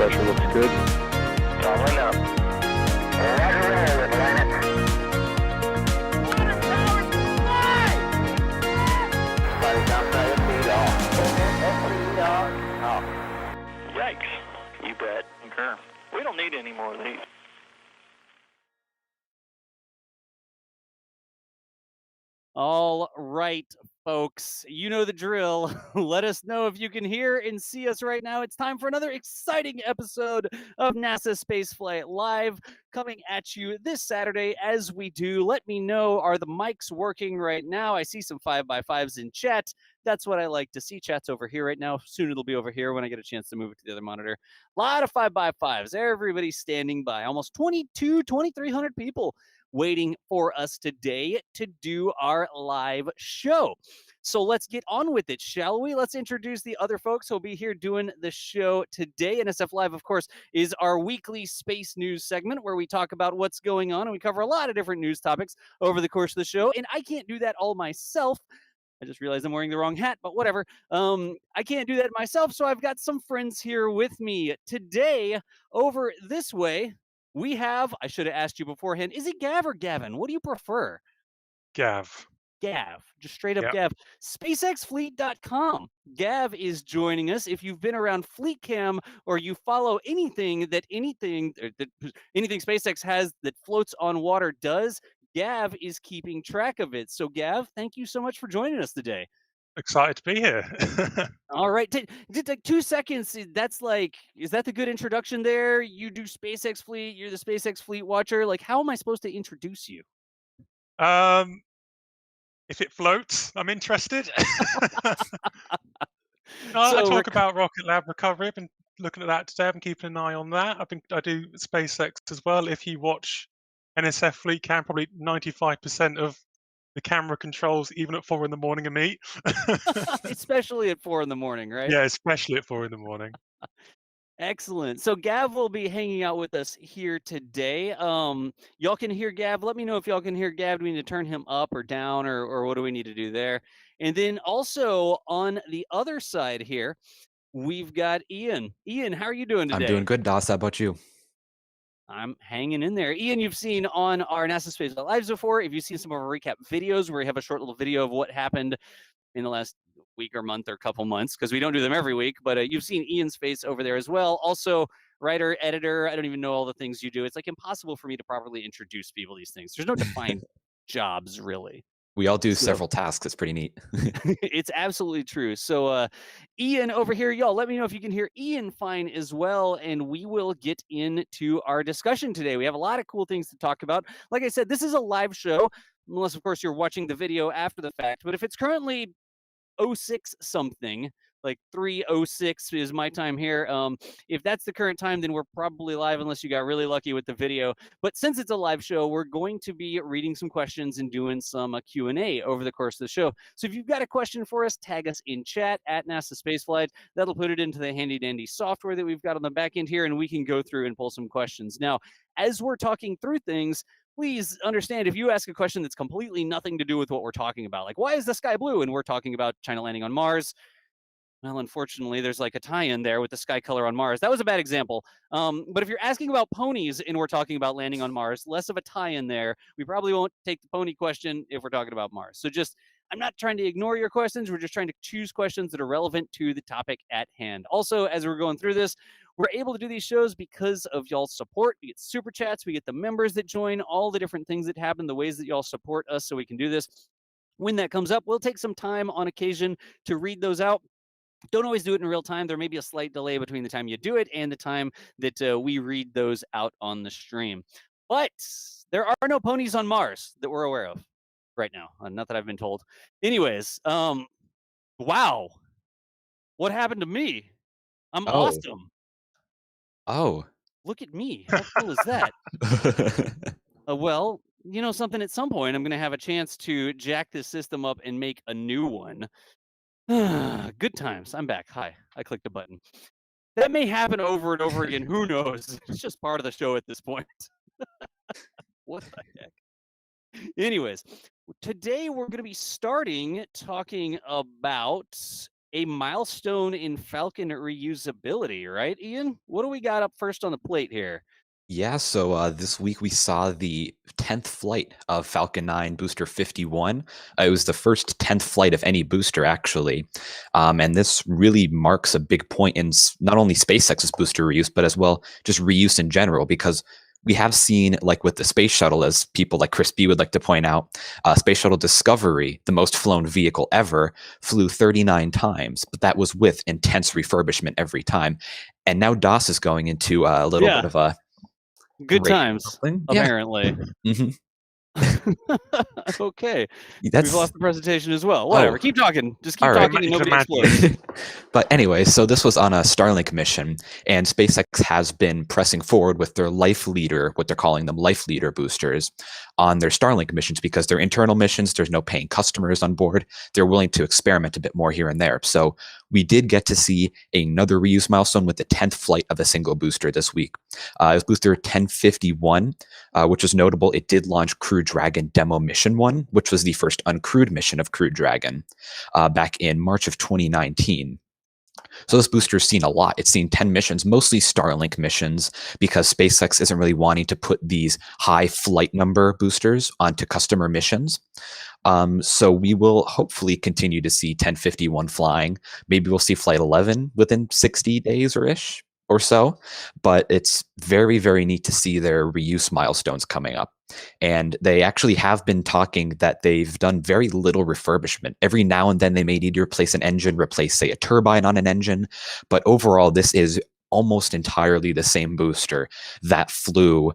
pressure looks good. Following up. Roger, roll with planet. Water towers fly! Flight downside of speed off. Yikes. You bet. Okay. We don't need any more of these. All right, folks, you know the drill. Let us know if you can hear and see us right now. It's time for another exciting episode of NASA Spaceflight Live, coming at you this Saturday as we do. Let me know, are the mics working right now? I see some 5x5s in chat. That's what I like to see. Chat's over here right now. Soon it'll be over here when I get a chance to move it to the other monitor. A lot of 5x5s. Everybody's standing by. Almost 2,300 people waiting for us today to do our live show. So let's get on with it, shall we? Let's introduce the other folks who'll be here doing the show today. NSF Live, of course, is our weekly space news segment where we talk about what's going on, and we cover a lot of different news topics over the course of the show. And I can't do that all myself. I just realized I'm wearing the wrong hat, but whatever. I can't do that myself, so I've got some friends here with me today. Over this way, we have, I should have asked you beforehand, is it Gav or Gavin? What do you prefer? Gav. Gav, just straight up Yep. Gav. SpaceXfleet.com. Gav is joining us. If you've been around FleetCam or you follow anything SpaceX has that floats on water does, Gav is keeping track of it. So Gav, thank you so much for joining us today. Excited to be here. All right, take 2 seconds. That's like, is that the good introduction there? You do SpaceX Fleet, you're the SpaceX Fleet watcher. Like, how am I supposed to introduce you? If it floats, I'm interested. I talk about Rocket Lab recovery. I've been looking at that today. I've been keeping an eye on that. I do SpaceX as well. If you watch NSF Fleet Cam, probably 95% of the camera controls, even at 4 in the morning, are me. Especially at 4 in the morning, right? Yeah, especially at 4 in the morning. Excellent. So Gav will be hanging out with us here today. Y'all can hear Gav. Let me know if y'all can hear Gav. Do we need to turn him up or down, or what do we need to do there? And then also on the other side here, we've got Ian. Ian, how are you doing today? I'm doing good, Das. How about you? I'm hanging in there. Ian, you've seen on our NASA Space Lives before. If you've seen some of our recap videos where we have a short little video of what happened in the last week or month or couple months, because we don't do them every week, but you've seen Ian's face over there as well. Also, writer, editor, I don't even know all the things you do. It's like impossible for me to properly introduce people these things. There's no defined jobs, really. We all do several tasks. It's pretty neat. It's absolutely true. So Ian over here, y'all, let me know if you can hear Ian fine as well, and we will get into our discussion today. We have a lot of cool things to talk about. Like I said, this is a live show, unless, of course, you're watching the video after the fact. But if it's currently 06 something, like 3:06 is my time here. If that's the current time, then we're probably live unless you got really lucky with the video. But since it's a live show, we're going to be reading some questions and doing some Q&A over the course of the show. So if you've got a question for us, tag us in chat at NASASpaceflight. That'll put it into the handy dandy software that we've got on the back end here, and we can go through and pull some questions. Now, as we're talking through things, please understand if you ask a question that's completely nothing to do with what we're talking about, like why is the sky blue? And we're talking about China landing on Mars. Well, unfortunately, there's like a tie-in there with the sky color on Mars. That was a bad example. But if you're asking about ponies and we're talking about landing on Mars, less of a tie-in there. We probably won't take the pony question if we're talking about Mars. So just, I'm not trying to ignore your questions. We're just trying to choose questions that are relevant to the topic at hand. Also, as we're going through this, we're able to do these shows because of y'all's support. We get super chats, we get the members that join, all the different things that happen, the ways that y'all support us so we can do this. When that comes up, we'll take some time on occasion to read those out. Don't always do it in real time. There may be a slight delay between the time you do it and the time that we read those out on the stream. But there are no ponies on Mars that we're aware of right now. Not that I've been told. Anyways, wow. What happened to me? I'm awesome. Oh. Look at me. How cool is that? Well, you know something, at some point, I'm going to have a chance to jack this system up and make a new one. Good times. I'm back. Hi. I clicked a button. That may happen over and over again. Who knows? It's just part of the show at this point. What the heck? Anyways, today we're going to be starting talking about a milestone in Falcon reusability, right, Ian? What do we got up first on the plate here? Yeah, so this week we saw the 10th flight of Falcon 9 Booster 51. It was the first 10th flight of any booster, actually. And this really marks a big point in not only SpaceX's booster reuse, but as well just reuse in general, because we have seen, like with the space shuttle, as people like Chris B would like to point out, Space Shuttle Discovery, the most flown vehicle ever, flew 39 times, but that was with intense refurbishment every time. And now DOS is going into a little bit of a good great times, something. apparently. Mhm. Okay. That's We've lost the presentation as well. Whatever. Oh. Keep talking. Just keep All right. talking and You can nobody imagine. explodes. But anyway, so this was on a Starlink mission, and SpaceX has been pressing forward with their Life Leader, what they're calling them Life Leader boosters, on their Starlink missions because they're internal missions. There's no paying customers on board. They're willing to experiment a bit more here and there. So we did get to see another reuse milestone with the 10th flight of a single booster this week. It was booster 1051, which was notable. It did launch Crew Dragon Demo Mission 1, which was the first uncrewed mission of Crew Dragon back in March of 2019. So this booster's seen a lot. It's seen 10 missions, mostly Starlink missions, because SpaceX isn't really wanting to put these high flight number boosters onto customer missions. So we will hopefully continue to see 1051 flying. Maybe we'll see Flight 11 within 60 days or so. But it's very, very neat to see their reuse milestones coming up. And they actually have been talking that they've done very little refurbishment. Every now and then they may need to replace an engine, replace, say, a turbine on an engine. But overall, this is almost entirely the same booster that flew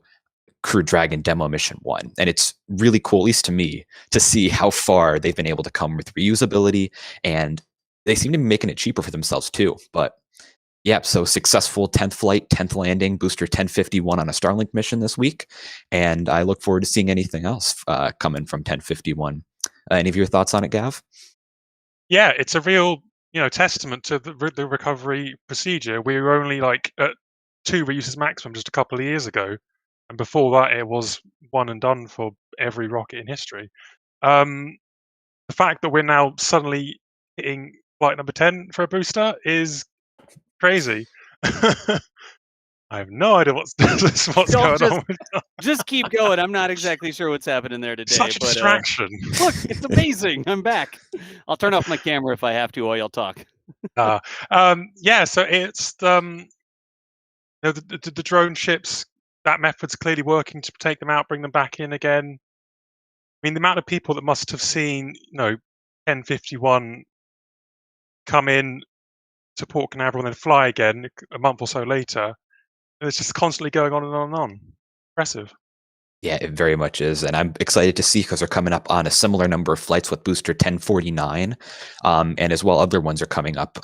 Crew Dragon Demo Mission 1. And it's really cool, at least to me, to see how far they've been able to come with reusability. And they seem to be making it cheaper for themselves too. But yeah, so successful 10th flight, 10th landing, booster 1051 on a Starlink mission this week. And I look forward to seeing anything else coming from 1051. Any of your thoughts on it, Gav? Yeah, it's a real, testament to the recovery procedure. We were only like at 2 reuses maximum just a couple of years ago, and before that it was one and done for every rocket in history. The fact that we're now suddenly hitting flight number 10 for a booster is crazy. I have no idea what's going on. Just keep going. I'm not exactly sure what's happening there today. Such a distraction. Look, it's amazing. I'm back. I'll turn off my camera if I have to while y'all talk. Yeah, so it's the drone ships. That method's clearly working to take them out, bring them back in again. I mean, the amount of people that must have seen, 1051 come in to Port Canaveral and then fly again a month or so later. And it's just constantly going on and on and on. Impressive. Yeah, it very much is. And I'm excited to see because they're coming up on a similar number of flights with booster 1049. And as well, other ones are coming up,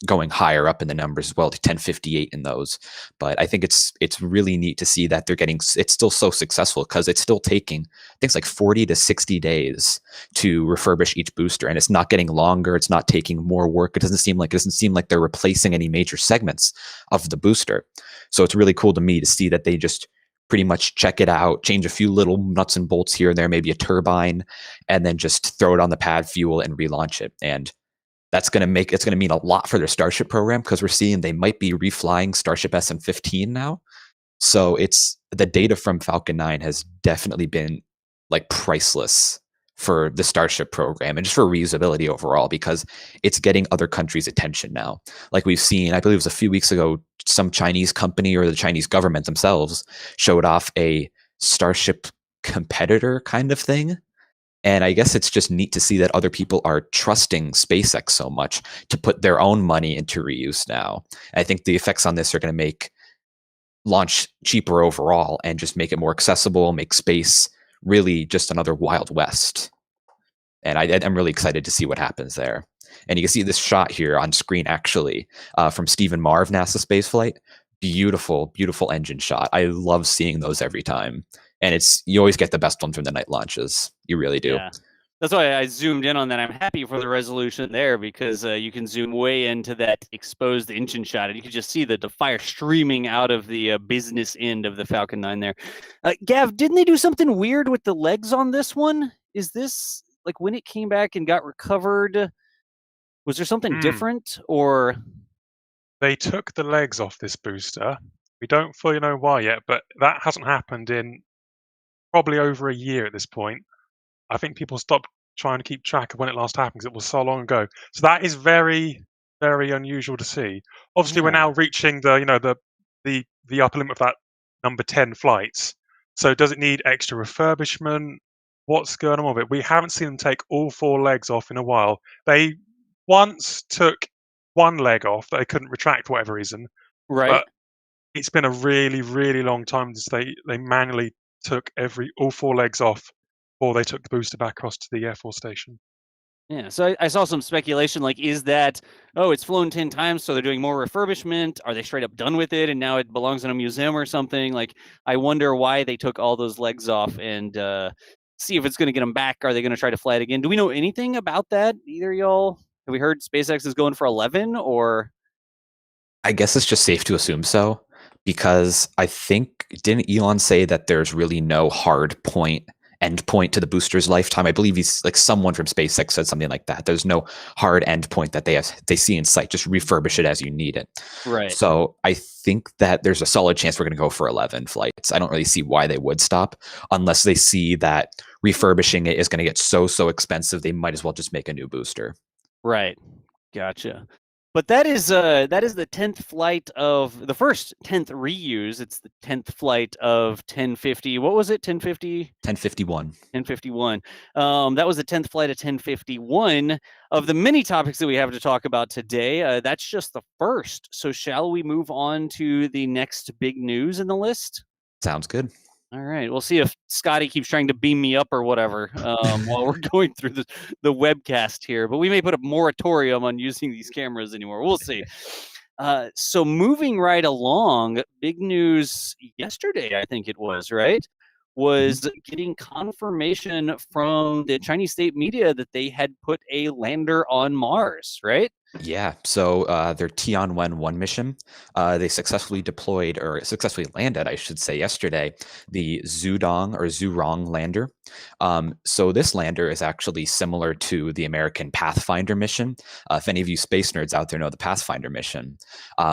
going higher up in the numbers as well to 1058 in those. But I think it's really neat to see that it's still so successful because it's still taking, I think it's like 40 to 60 days to refurbish each booster. And it's not getting longer. It's not taking more work. It doesn't seem like they're replacing any major segments of the booster. So it's really cool to me to see that they just pretty much check it out, change a few little nuts and bolts here and there, maybe a turbine, and then just throw it on the pad, fuel, and relaunch it. And it's going to mean a lot for their Starship program because we're seeing they might be reflying Starship SN15 now. So it's the data from Falcon 9 has definitely been like priceless for the Starship program and just for reusability overall because it's getting other countries' attention now. Like we've seen, I believe it was a few weeks ago, some Chinese company or the Chinese government themselves showed off a Starship competitor kind of thing. And I guess it's just neat to see that other people are trusting SpaceX so much to put their own money into reuse now. I think the effects on this are going to make launch cheaper overall and just make it more accessible, make space really just another Wild West. And I'm really excited to see what happens there. And you can see this shot here on screen, actually, from Stephen Marr of NASASpaceflight. Beautiful, beautiful engine shot. I love seeing those every time. And you always get the best one from the night launches. You really do. Yeah. That's why I zoomed in on that. I'm happy for the resolution there because you can zoom way into that exposed engine shot and you can just see the fire streaming out of the business end of the Falcon 9 there. Gav, didn't they do something weird with the legs on this one? Is this like when it came back and got recovered? Was there something Hmm. different, or They took the legs off this booster. We don't fully know why yet, but that hasn't happened in probably over a year at this point. I think people stopped trying to keep track of when it last happened because it was so long ago. So that is very, very unusual to see. Obviously, we're Yeah. now reaching the upper limit of that number 10 flights. So does it need extra refurbishment? What's going on with it? We haven't seen them take all 4 legs off in a while. They once took one leg off that they couldn't retract for whatever reason, right? but it's been a really, really long time since they manually took all 4 legs off before they took the booster back across to the Air Force Station. Yeah, so I saw some speculation, like, is that, oh, it's flown 10 times, so they're doing more refurbishment? Are they straight up done with it, and now it belongs in a museum or something? Like, I wonder why they took all those legs off, and see if it's going to get them back. Are they going to try to fly it again? Do we know anything about that, either of y'all? Have we heard SpaceX is going for 11, or? I guess it's just safe to assume so, because I think, didn't Elon say that there's really no hard end point to the booster's lifetime? I believe he's like someone from SpaceX said something like that. There's no hard end point that they see in sight. Just refurbish it as you need it. Right. So I think that there's a solid chance we're going to go for 11 flights. I don't really see why they would stop unless they see that refurbishing it is going to get so expensive. They might as well just make a new booster. Right. Gotcha. But that is the 10th flight of the first 10th reuse. It's the 10th flight of 1050. What was it? 1050? 1051. 1051. That was the 10th flight of 1051 of the many topics that we have to talk about today. That's just the first. So shall we move on to the next big news in the list? Sounds good. All right. We'll see if Scotty keeps trying to beam me up or whatever while we're going through the webcast here. But we may put a moratorium on using these cameras anymore. We'll see. So moving right along, big news yesterday, I think it was, right? Was getting confirmation from the Chinese state media that they had put a lander on Mars, right? Yeah, so their Tianwen-1 mission, they successfully landed, I should say, yesterday, the Zhurong lander. So this lander is actually similar to the American Pathfinder mission. If any of you space nerds out there know the Pathfinder mission,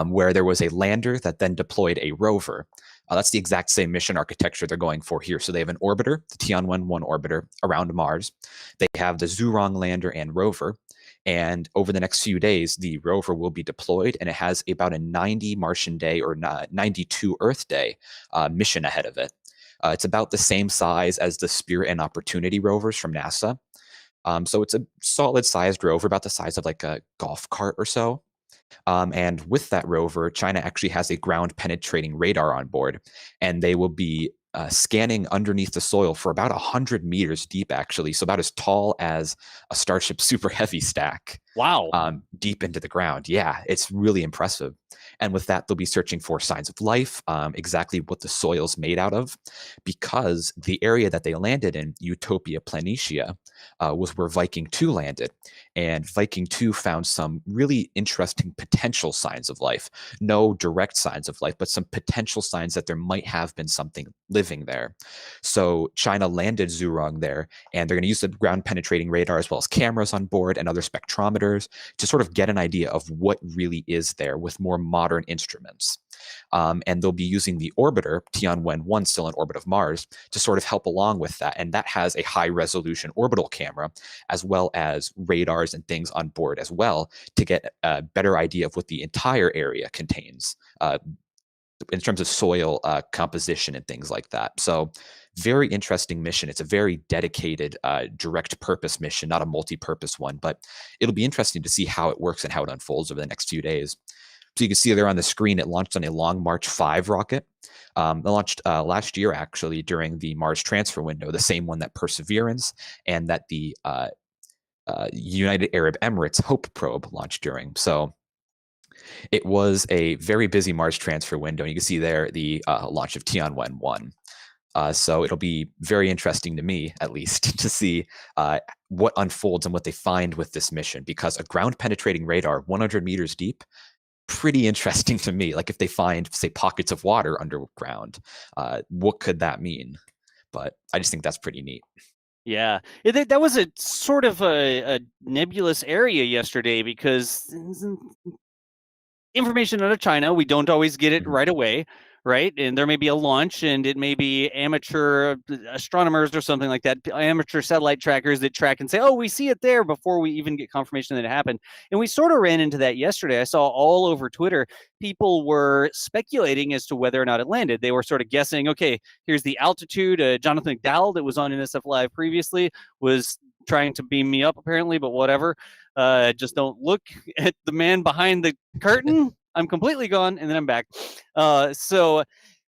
where there was a lander that then deployed a rover. That's the exact same mission architecture they're going for here. So they have an orbiter, the Tianwen-1 orbiter, around Mars. They have the Zhurong lander and rover. And over the next few days, the rover will be deployed, and it has about a 90 Martian day or 92 Earth day mission ahead of it. It's about the same size as the Spirit and Opportunity rovers from NASA. So it's a solid-sized rover, about the size of like a golf cart or so. And with that rover, China actually has a ground-penetrating radar on board, and they will be scanning underneath the soil for about 100 meters deep, actually. So about as tall as a Starship Super Heavy stack. Wow. Deep into the ground. Yeah, it's really impressive. And with that, they'll be searching for signs of life, exactly what the soil's made out of, because the area that they landed in, Utopia Planitia, was where Viking 2 landed. And Viking 2 found some really interesting potential signs of life. No direct signs of life, but some potential signs that there might have been something living there. So China landed Zhurong there, and they're going to use the ground penetrating radar as well as cameras on board and other spectrometers to sort of get an idea of what really is there with more modern instruments. And they'll be using the orbiter, Tianwen-1, still in orbit of Mars, to sort of help along with that. And that has a high-resolution orbital camera, as well as radars and things on board as well, to get a better idea of what the entire area contains in terms of soil composition and things like that. So very interesting mission. It's a very dedicated direct purpose mission, not a multi-purpose one, but it'll be interesting to see how it works and how it unfolds over the next few days. So you can see there on the screen, it launched on a Long March 5 rocket. It launched last year, actually, during the Mars transfer window, the same one that Perseverance and that the United Arab Emirates Hope probe launched during. So it was a very busy Mars transfer window. You can see there the launch of Tianwen-1. So it'll be very interesting to me, at least, to see what unfolds and what they find with this mission, because a ground-penetrating radar 100 meters deep, pretty interesting to me. Like if they find, say, pockets of water underground, what could that mean? But I just think that's pretty neat. Yeah, that was a sort of a nebulous area yesterday because information out of China, we don't always get it right away, right? And there may be a launch, and it may be amateur astronomers or something like that, amateur satellite trackers that track and say, "Oh, we see it there," before we even get confirmation that it happened. And we sort of ran into that yesterday. I saw all over Twitter people were speculating as to whether or not it landed. They were sort of guessing, okay, here's the altitude. Jonathan McDowell, that was on NSF Live previously, was trying to beam me up apparently, but whatever. Just don't look at the man behind the curtain. I'm completely gone, and then I'm back. So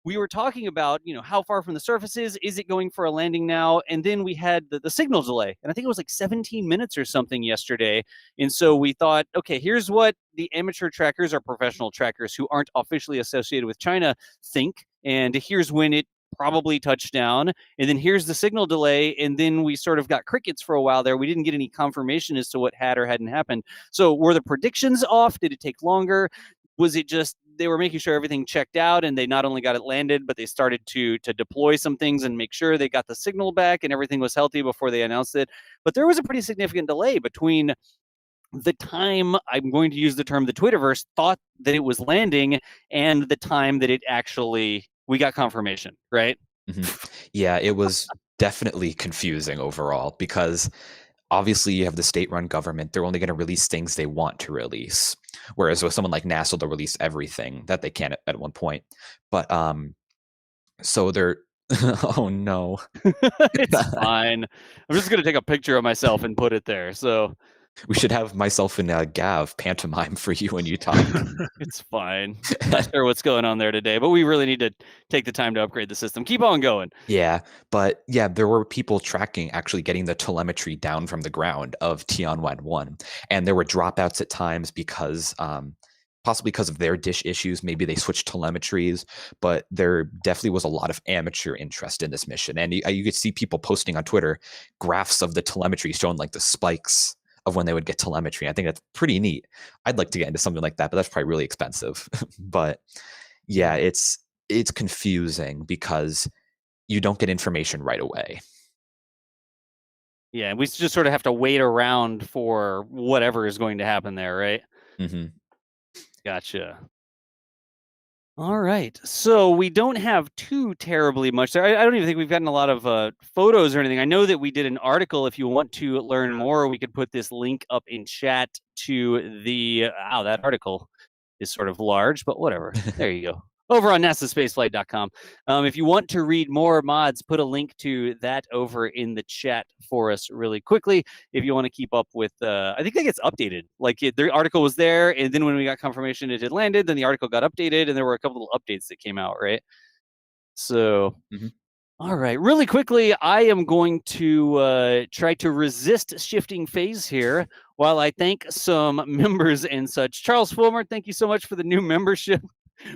we were talking about, how far from the surface is it going for a landing now? And then we had the signal delay, and I think it was like 17 minutes or something yesterday. And so we thought, okay, here's what the amateur trackers or professional trackers who aren't officially associated with China think, and here's when it probably touched down, and then here's the signal delay, and then we sort of got crickets for a while there. We didn't get any confirmation as to what had or hadn't happened. So were the predictions off? Did it take longer? Was it just they were making sure everything checked out, and they not only got it landed, but they started to deploy some things and make sure they got the signal back and everything was healthy before they announced it? But there was a pretty significant delay between the time, I'm going to use the term, the Twitterverse thought that it was landing, and the time that it actually, we got confirmation, right? Yeah, it was definitely confusing overall because obviously you have the state-run government. They're only going to release things they want to release. Whereas with someone like NASA, they'll release everything that they can at one point. But so they're oh no. It's fine. I'm just going to take a picture of myself and put it there. So we should have myself and Gav pantomime for you when you talk. It's fine. Not sure what's going on there today, but we really need to take the time to upgrade the system. Keep on going. Yeah, but yeah, there were people tracking, actually getting the telemetry down from the ground of Tianwen-1, and there were dropouts at times because possibly because of their dish issues. Maybe they switched telemetries, but there definitely was a lot of amateur interest in this mission, and you could see people posting on Twitter graphs of the telemetry showing like the spikes of when they would get telemetry. I think that's pretty neat. I'd like to get into something like that, but that's probably really expensive. But yeah, it's confusing because you don't get information right away. Yeah, we just sort of have to wait around for whatever is going to happen there, right? Mm-hmm. Gotcha. All right. So we don't have too terribly much there. I don't even think we've gotten a lot of photos or anything. I know that we did an article. If you want to learn more, we could put this link up in chat to the, that article is sort of large, but whatever. There you go. Over on NASASpaceflight.com. If you want to read more mods, put a link to that over in the chat for us really quickly. If you want to keep up with, I think that gets updated. Like the article was there, and then when we got confirmation it had landed, then the article got updated, and there were a couple of updates that came out, right? So, all right, really quickly, I am going to try to resist shifting phase here while I thank some members and such. Charles Fulmer, thank you so much for the new membership.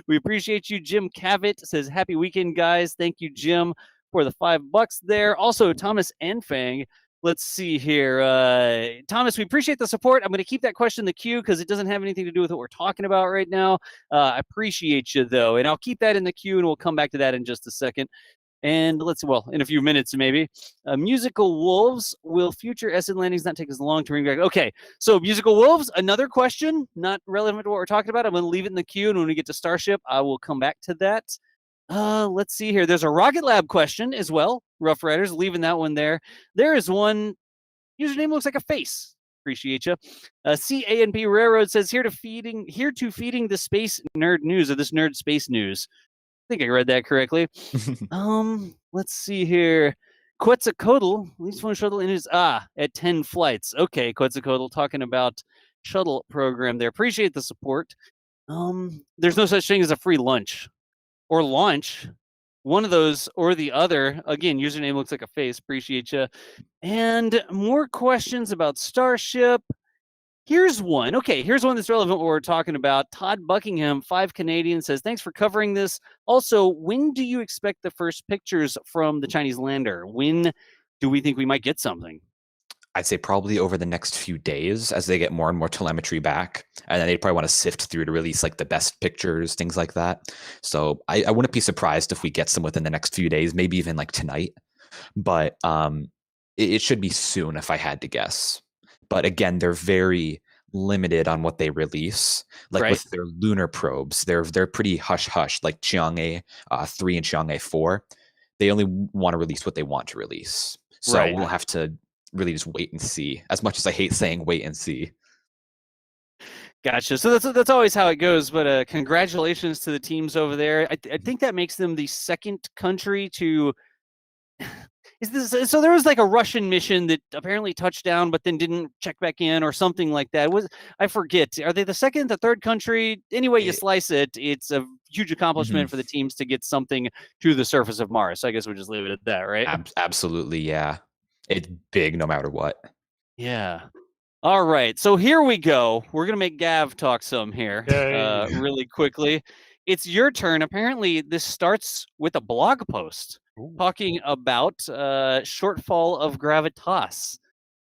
We appreciate you. Jim Cavett says, happy weekend, guys. Thank you, Jim, for the $5 there. Also, Thomas Enfang. Let's see here. Thomas, we appreciate the support. I'm going to keep that question in the queue because it doesn't have anything to do with what we're talking about right now. I appreciate you, though, and I'll keep that in the queue, and we'll come back to that in just a second. And in a few minutes, maybe. Musical Wolves, will future SN landings not take as long to bring back? Okay, so Musical Wolves, another question, not relevant to what we're talking about. I'm going to leave it in the queue, and when we get to Starship, I will come back to that. Let's see here. There's a Rocket Lab question as well. Rough Riders, leaving that one there. There is one. Username looks like a face. Appreciate you. CANP Railroad says, here to feeding the space nerd news, or this nerd space news. I think I read that correctly. Let's see here. Quetzalcoatl, at least one shuttle in his at 10 flights. Okay, Quetzalcoatl talking about shuttle program there. Appreciate the support. There's no such thing as a free lunch or launch. One of those or the other. Again, username looks like a face. Appreciate you. And more questions about Starship. Here's one. Okay, here's one that's relevant what we're talking about. Todd Buckingham, 5 Canadian, says, thanks for covering this. Also, when do you expect the first pictures from the Chinese lander? When do we think we might get something? I'd say probably over the next few days as they get more and more telemetry back. And then they'd probably want to sift through to release like the best pictures, things like that. So I wouldn't be surprised if we get some within the next few days, maybe even like tonight. But it should be soon if I had to guess. But again, they're very limited on what they release. Like Right. with their lunar probes, they're pretty hush hush. Like Chang'e 3 and Chang'e 4, they only want to release what they want to release. So Right. we'll have to really just wait and see. As much as I hate saying wait and see. Gotcha. So that's always how it goes. But congratulations to the teams over there. I think that makes them the second country to. Is this so? There was like a Russian mission that apparently touched down, but then didn't check back in, or something like that. I forget? Are they the second, the third country? Anyway, you slice it, it's a huge accomplishment for the teams to get something to the surface of Mars. So I guess we'll just leave it at that, right? Absolutely, yeah. It's big no matter what. Yeah. All right. So here we go. We're gonna make Gav talk some here, really quickly. It's your turn. Apparently, this starts with a blog post talking about shortfall of gravitas,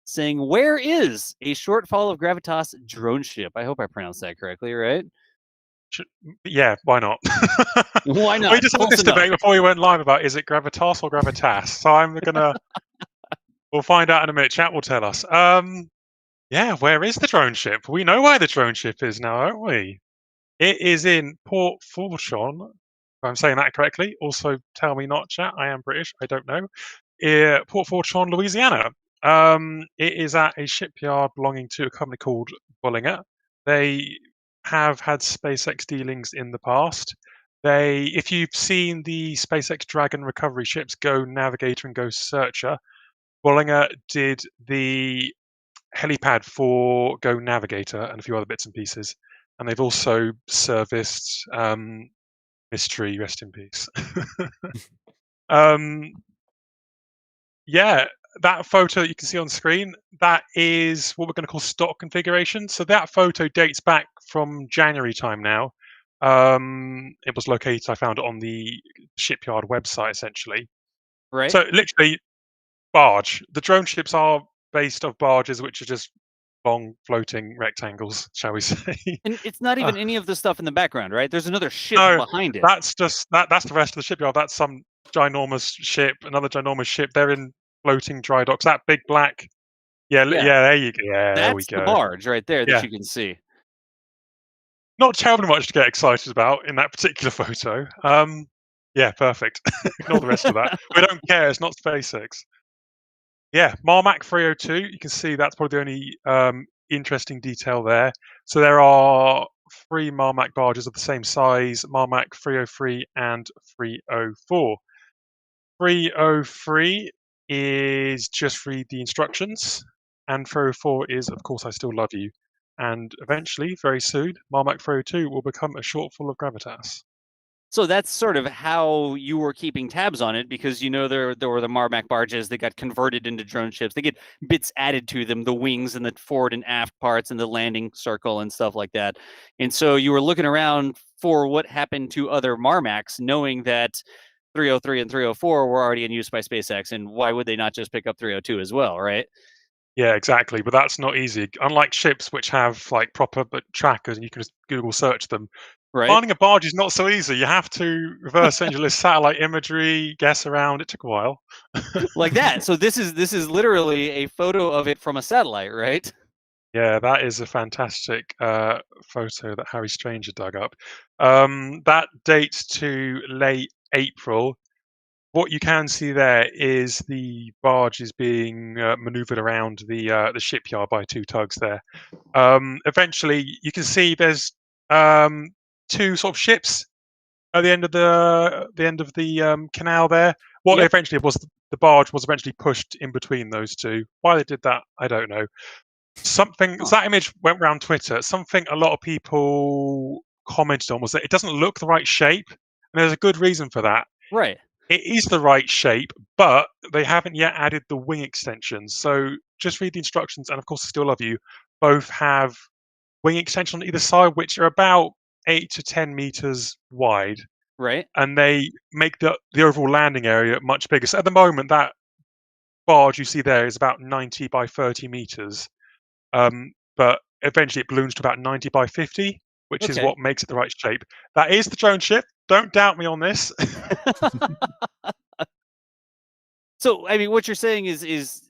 saying, where is a shortfall of gravitas drone ship? I hope I pronounced that correctly, right? Yeah, why not? Why not? We just had this debate before we went live about is it gravitas or gravitas. So I'm gonna. We'll find out in a minute. Chat will tell us. Yeah, where is the drone ship? We know where the drone ship is now, don't we? It is in Port Fourchon. If I'm saying that correctly. Also, tell me not, chat. I am British. I don't know. Port Fourchon, Louisiana. It is at a shipyard belonging to a company called Bollinger. They have had SpaceX dealings in the past. If you've seen the SpaceX Dragon recovery ships, Go Navigator and Go Searcher, Bollinger did the helipad for Go Navigator and a few other bits and pieces. And they've also serviced Mystery, rest in peace. Yeah, that photo that you can see on screen, that is what we're going to call stock configuration. So that photo dates back from January time now. It was located, I found it on the shipyard website, essentially. Right. So literally, barge. The drone ships are based off barges, which are just long floating rectangles, shall we say. And it's not even any of the stuff in the background, right? There's another ship behind it. That's just that's the rest of the shipyard. That's some ginormous ship, another ginormous ship. They're in floating dry docks. That big black. Yeah, there you go. Yeah, there we go. That's the barge right there that you can see. Not terribly much to get excited about in that particular photo. Yeah, perfect. Ignore the rest of that. We don't care. It's not SpaceX. Yeah, Marmac 302. You can see that's probably the only interesting detail there. So there are 3 Marmac barges of the same size: Marmac 303 and 304. 303 is just read the instructions, and 304 is, of course, I still love you. And eventually, very soon, Marmac 302 will become a shortfall of gravitas. So that's sort of how you were keeping tabs on it, because there were the Marmac barges that got converted into drone ships. They get bits added to them, the wings and the forward and aft parts and the landing circle and stuff like that. And so you were looking around for what happened to other Marmacs, knowing that 303 and 304 were already in use by SpaceX, and why would they not just pick up 302 as well, right? Yeah, exactly. But that's not easy. Unlike ships, which have like proper trackers and you can just Google search them, finding a barge is not so easy. You have to reverse engineer satellite imagery, guess around. It took a while. Like that. So this is literally a photo of it from a satellite, right? Yeah, that is a fantastic photo that Harry Stranger dug up. That dates to late April. What you can see there is the barge is being maneuvered around the shipyard by 2 tugs there. Eventually, you can see there's 2 sort of ships at the end of the canal there. What eventually was, the barge was eventually pushed in between those 2. Why they did that, I don't know. That image went around Twitter. Something a lot of people commented on was that it doesn't look the right shape, and there's a good reason for that. Right. It is the right shape, but they haven't yet added the wing extensions. So just read the instructions, and of course, I still love you. Both have wing extension on either side, which are about 8 to 10 meters wide. Right. And they make the overall landing area much bigger. So at the moment, that barge you see there is about 90 by 30 meters. But eventually it balloons to about 90 by 50, which is what makes it the right shape. That is the drone ship. Don't doubt me on this. So, I mean, what you're saying is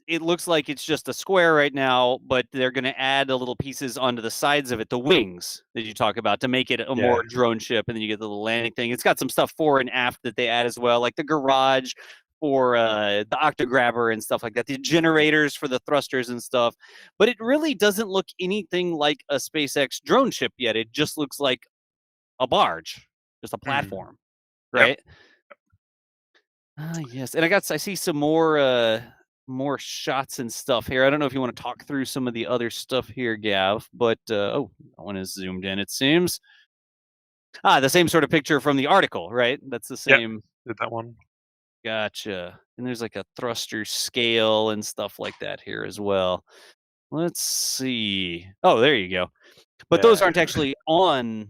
it looks like it's just a square right now, but they're going to add the little pieces onto the sides of it, the wings that you talk about, to make it a more drone ship, and then you get the little landing thing. It's got some stuff fore and aft that they add as well, like the garage for the octograbber and stuff like that, the generators for the thrusters and stuff. But it really doesn't look anything like a SpaceX drone ship yet. It just looks like a barge, just a platform, right? Yes, and I see some more shots and stuff here. I don't know if you want to talk through some of the other stuff here, Gav, but oh, that one is zoomed in, it seems. The same sort of picture from the article, right? That's the same. Did that one. Gotcha. And there's like a thruster scale and stuff like that here as well. Let's see. Oh, there you go. But those aren't actually on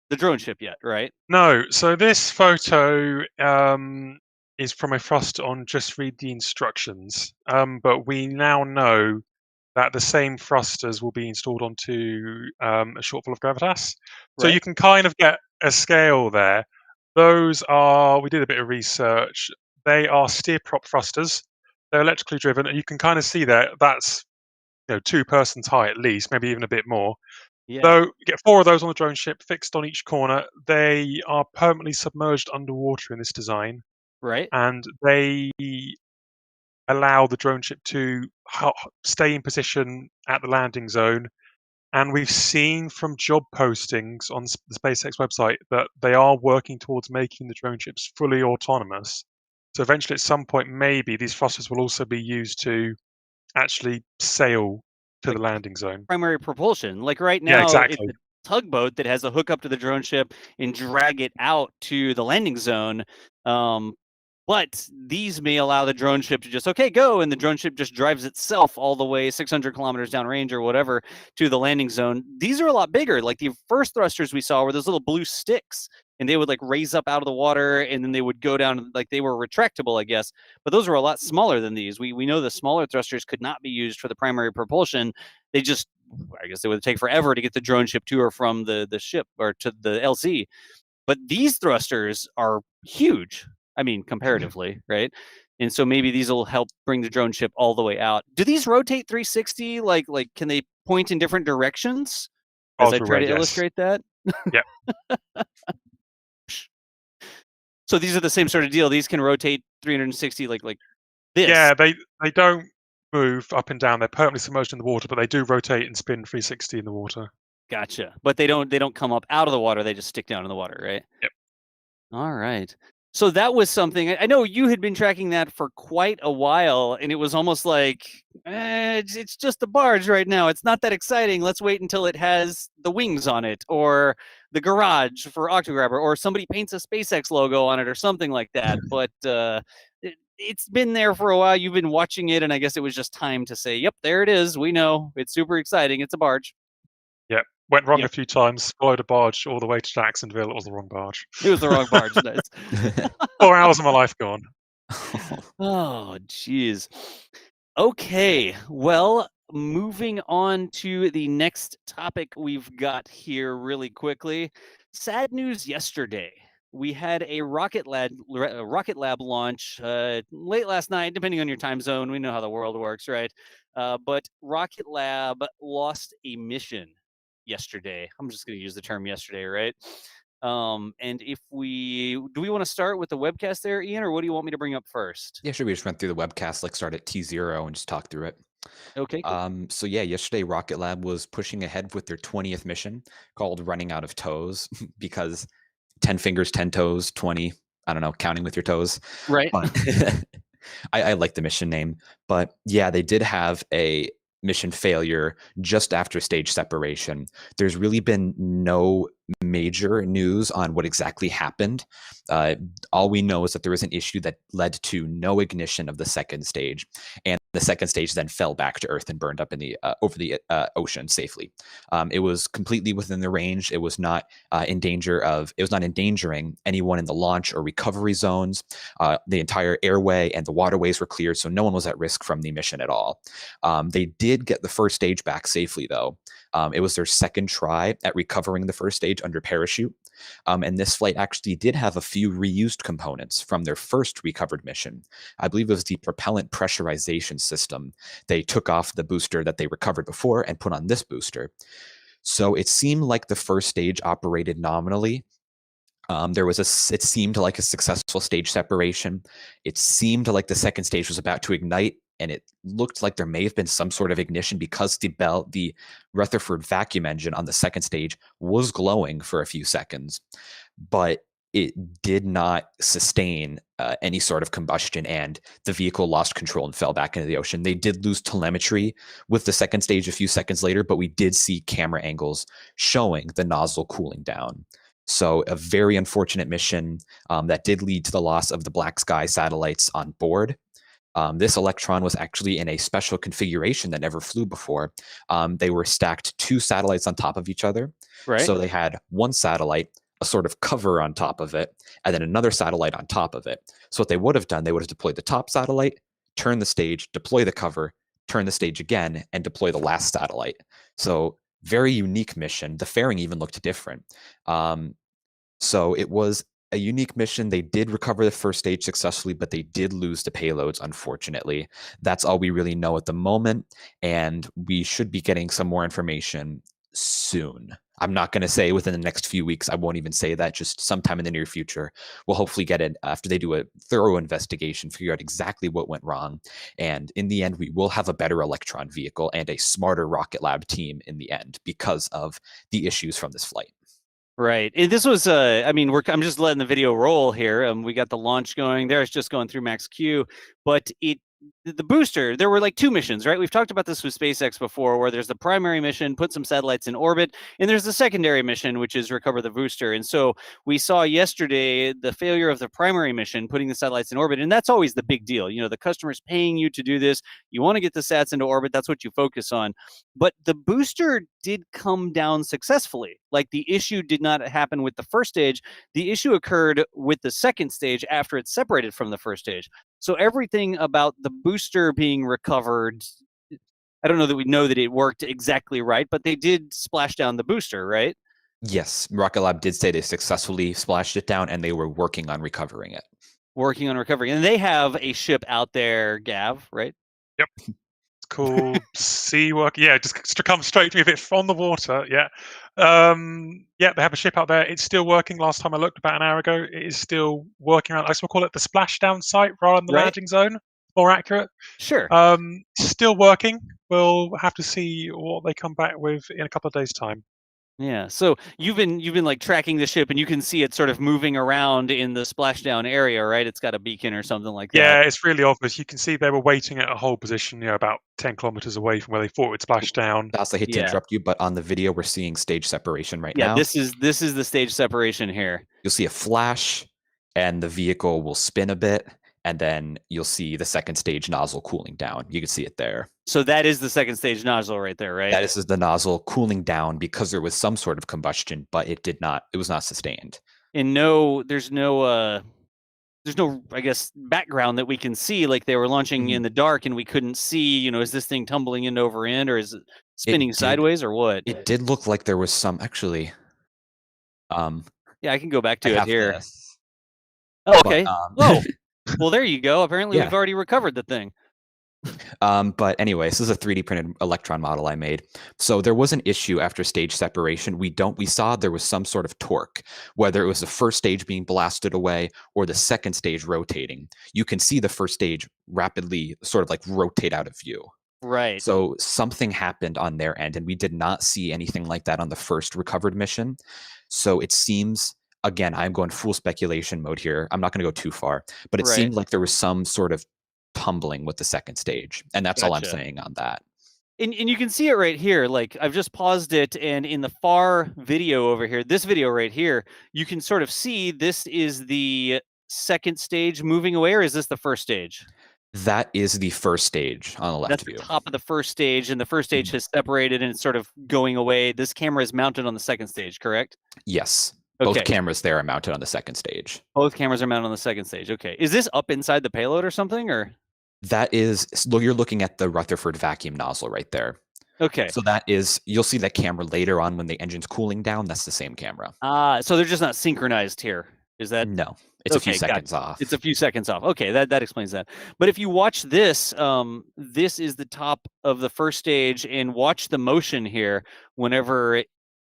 the drone ship yet, right? No. So this photo is from a thruster on Just Read the Instructions. But we now know that the same thrusters will be installed onto a shortfall of gravitas. So you can kind of get a scale there. Those are, we did a bit of research. They are steer prop thrusters. They're electrically driven, and you can kind of see that's 2 persons high at least, maybe even a bit more. Yeah. So you get 4 of those on the drone ship, fixed on each corner. They are permanently submerged underwater in this design, Right. and they allow the drone ship to stay in position at the landing zone. And we've seen from job postings on the SpaceX website that they are working towards making the drone ships fully autonomous. So eventually, at some point, maybe these thrusters will also be used to actually sail to the landing zone. Primary propulsion. Like right now, it's a tugboat that has a hook up to the drone ship and drag it out to the landing zone. But these may allow the drone ship to just, okay, go, and the drone ship just drives itself all the way 600 kilometers downrange or whatever to the landing zone. These are a lot bigger. Like the first thrusters we saw were those little blue sticks, and they would like raise up out of the water, and then they would go down, like they were retractable, I guess. But those were a lot smaller than these. We know the smaller thrusters could not be used for the primary propulsion. They just, I guess it would take forever to get the drone ship to or from the ship or to the LC. But these thrusters are huge. I mean, comparatively, right? And so maybe these will help bring the drone ship all the way out. Do these rotate 360? Like can they point in different directions? As I try to illustrate that? Yeah. So these are the same sort of deal. These can rotate 360 like this. Yeah, they don't move up and down. They're permanently submerged in the water, but they do rotate and spin 360 in the water. Gotcha. But they don't come up out of the water. They just stick down in the water, right? Yep. All right. So that was something. I know you had been tracking that for quite a while, and it was almost like, it's just a barge right now. It's not that exciting. Let's wait until it has the wings on it, or the garage for octograbber, or somebody paints a SpaceX logo on it, or something like that. But it's been there for a while. You've been watching it, and I guess it was just time to say, yep, there it is. We know. It's super exciting. It's a barge. Yep. Went wrong a few times, followed a barge all the way to Jacksonville. It was the wrong barge. It was the wrong barge. Nice. 4 hours of my life gone. Oh, geez. Okay. Well, moving on to the next topic we've got here really quickly. Sad news yesterday. We had a Rocket Lab launch late last night, depending on your time zone. We know how the world works, right? But Rocket Lab lost a mission yesterday. I'm just going to use the term yesterday, right? And do we want to start with the webcast there, Ian, or what do you want me to bring up first? Yeah, sure. We just went through the webcast, like start at T0 and just talk through it. Okay. Cool. So yeah, yesterday Rocket Lab was pushing ahead with their 20th mission called Running Out of Toes because 10 fingers, 10 toes, 20, I don't know, counting with your toes. Right. I like the mission name, but yeah, they did have a mission failure just after stage separation. There's really been no major news on what exactly happened. All we know is that there was an issue that led to no ignition of the second stage, and the second stage then fell back to Earth and burned up in the over the ocean safely. It was completely within the range. It was not endangering anyone in the launch or recovery zones. The entire airway and the waterways were cleared, so no one was at risk from the mission at all. They did get the first stage back safely, though. It was their second try at recovering the first stage under parachute. And this flight actually did have a few reused components from their first recovered mission. I believe it was the propellant pressurization system. They took off the booster that they recovered before and put on this booster. So it seemed like the first stage operated nominally. It seemed like a successful stage separation. It seemed like the second stage was about to ignite, and it looked like there may have been some sort of ignition because the Rutherford vacuum engine on the second stage was glowing for a few seconds, but it did not sustain any sort of combustion, and the vehicle lost control and fell back into the ocean. They did lose telemetry with the second stage a few seconds later, but we did see camera angles showing the nozzle cooling down. So a very unfortunate mission that did lead to the loss of the Black Sky satellites on board. This Electron was actually in a special configuration that never flew before. They were stacked 2 satellites on top of each other. Right. So they had one satellite, a sort of cover on top of it, and then another satellite on top of it. So what they would have done, they would have deployed the top satellite, turn the stage, deploy the cover, turn the stage again, and deploy the last satellite. So very unique mission. The fairing even looked different. So it was a unique mission. They did recover the first stage successfully, but they did lose the payloads, unfortunately. That's all we really know at the moment, and we should be getting some more information soon. I'm not going to say within the next few weeks. I won't even say that. Just sometime in the near future, we'll hopefully get it after they do a thorough investigation, figure out exactly what went wrong. And in the end, we will have a better Electron vehicle and a smarter Rocket Lab team in the end because of the issues from this flight. Right. This was, I mean, I'm just letting the video roll here. We got the launch going there. It's just going through max Q, but the booster, there were like 2 missions, right? We've talked about this with SpaceX before, where there's the primary mission, put some satellites in orbit, and there's the secondary mission, which is recover the booster. And so we saw yesterday the failure of the primary mission, putting the satellites in orbit, and that's always the big deal. You know, the customer's paying you to do this. You want to get the sats into orbit. That's what you focus on. But the booster did come down successfully. Like, the issue did not happen with the first stage. The issue occurred with the second stage after it separated from the first stage. So everything about the booster being recovered, I don't know that we know that it worked exactly right, but they did splash down the booster, right? Yes, Rocket Lab did say they successfully splashed it down, and they were working on recovering it. Working on recovering. And they have a ship out there, Gav, right? Yep. It's called Seawork. Yeah, just to come straight to me, if it's on the water, yeah. Yeah, they have a ship out there. It's still working. Last time I looked, about an hour ago, it is still working around. I guess we'll call it the splashdown site rather than the landing zone. More accurate. Sure. Still working. We'll have to see what they come back with in a couple of days' time. Yeah. So you've been like tracking the ship, and you can see it sort of moving around in the splashdown area, right? It's got a beacon or something like that. Yeah, it's really obvious. You can see they were waiting at a hold position, about 10 kilometers away from where they thought it would splash down. I hate to interrupt you, but on the video we're seeing stage separation now. Yeah, this is the stage separation here. You'll see a flash, and the vehicle will spin a bit, and then you'll see the second stage nozzle cooling down. You can see it there. So that is the second stage nozzle right there, right? That is the nozzle cooling down because there was some sort of combustion, but it was not sustained. And there's no, I guess, background that we can see. Like, they were launching in the dark, and we couldn't see, is this thing tumbling end over end, or is it spinning sideways, or what? It did look like there was some, actually. Yeah, I can go back to it here. This. Oh, okay. Whoa. Well, there you go. Apparently, we've already recovered the thing. But anyway, this is a 3D printed Electron model I made. So there was an issue after stage separation. We saw there was some sort of torque, whether it was the first stage being blasted away or the second stage rotating. You can see the first stage rapidly sort of like rotate out of view. Right. So something happened on their end, and we did not see anything like that on the first recovered mission. So it seems, again, I'm going full speculation mode here. I'm not going to go too far, but it seemed like there was some sort of tumbling with the second stage, and that's all I'm saying on that. And you can see it right here. Like, I've just paused it, and in the far video over here, this video right here, you can sort of see this is the second stage moving away, or is this the first stage? That is the first stage on the left view. That's the top of the first stage, and the first stage has separated, and it's sort of going away. This camera is mounted on the second stage, correct? Yes. Okay. Both cameras there are mounted on the second stage. Both cameras are mounted on the second stage. Okay. Is this up inside the payload or something, or? That is, you're looking at the Rutherford vacuum nozzle right there. Okay. So that is, you'll see that camera later on when the engine's cooling down. That's the same camera. So they're just not synchronized here. Is that No, it's a few okay? Got seconds it. off. It's a few seconds off. Okay, that explains that. But if you watch this, this is the top of the first stage, and watch the motion here whenever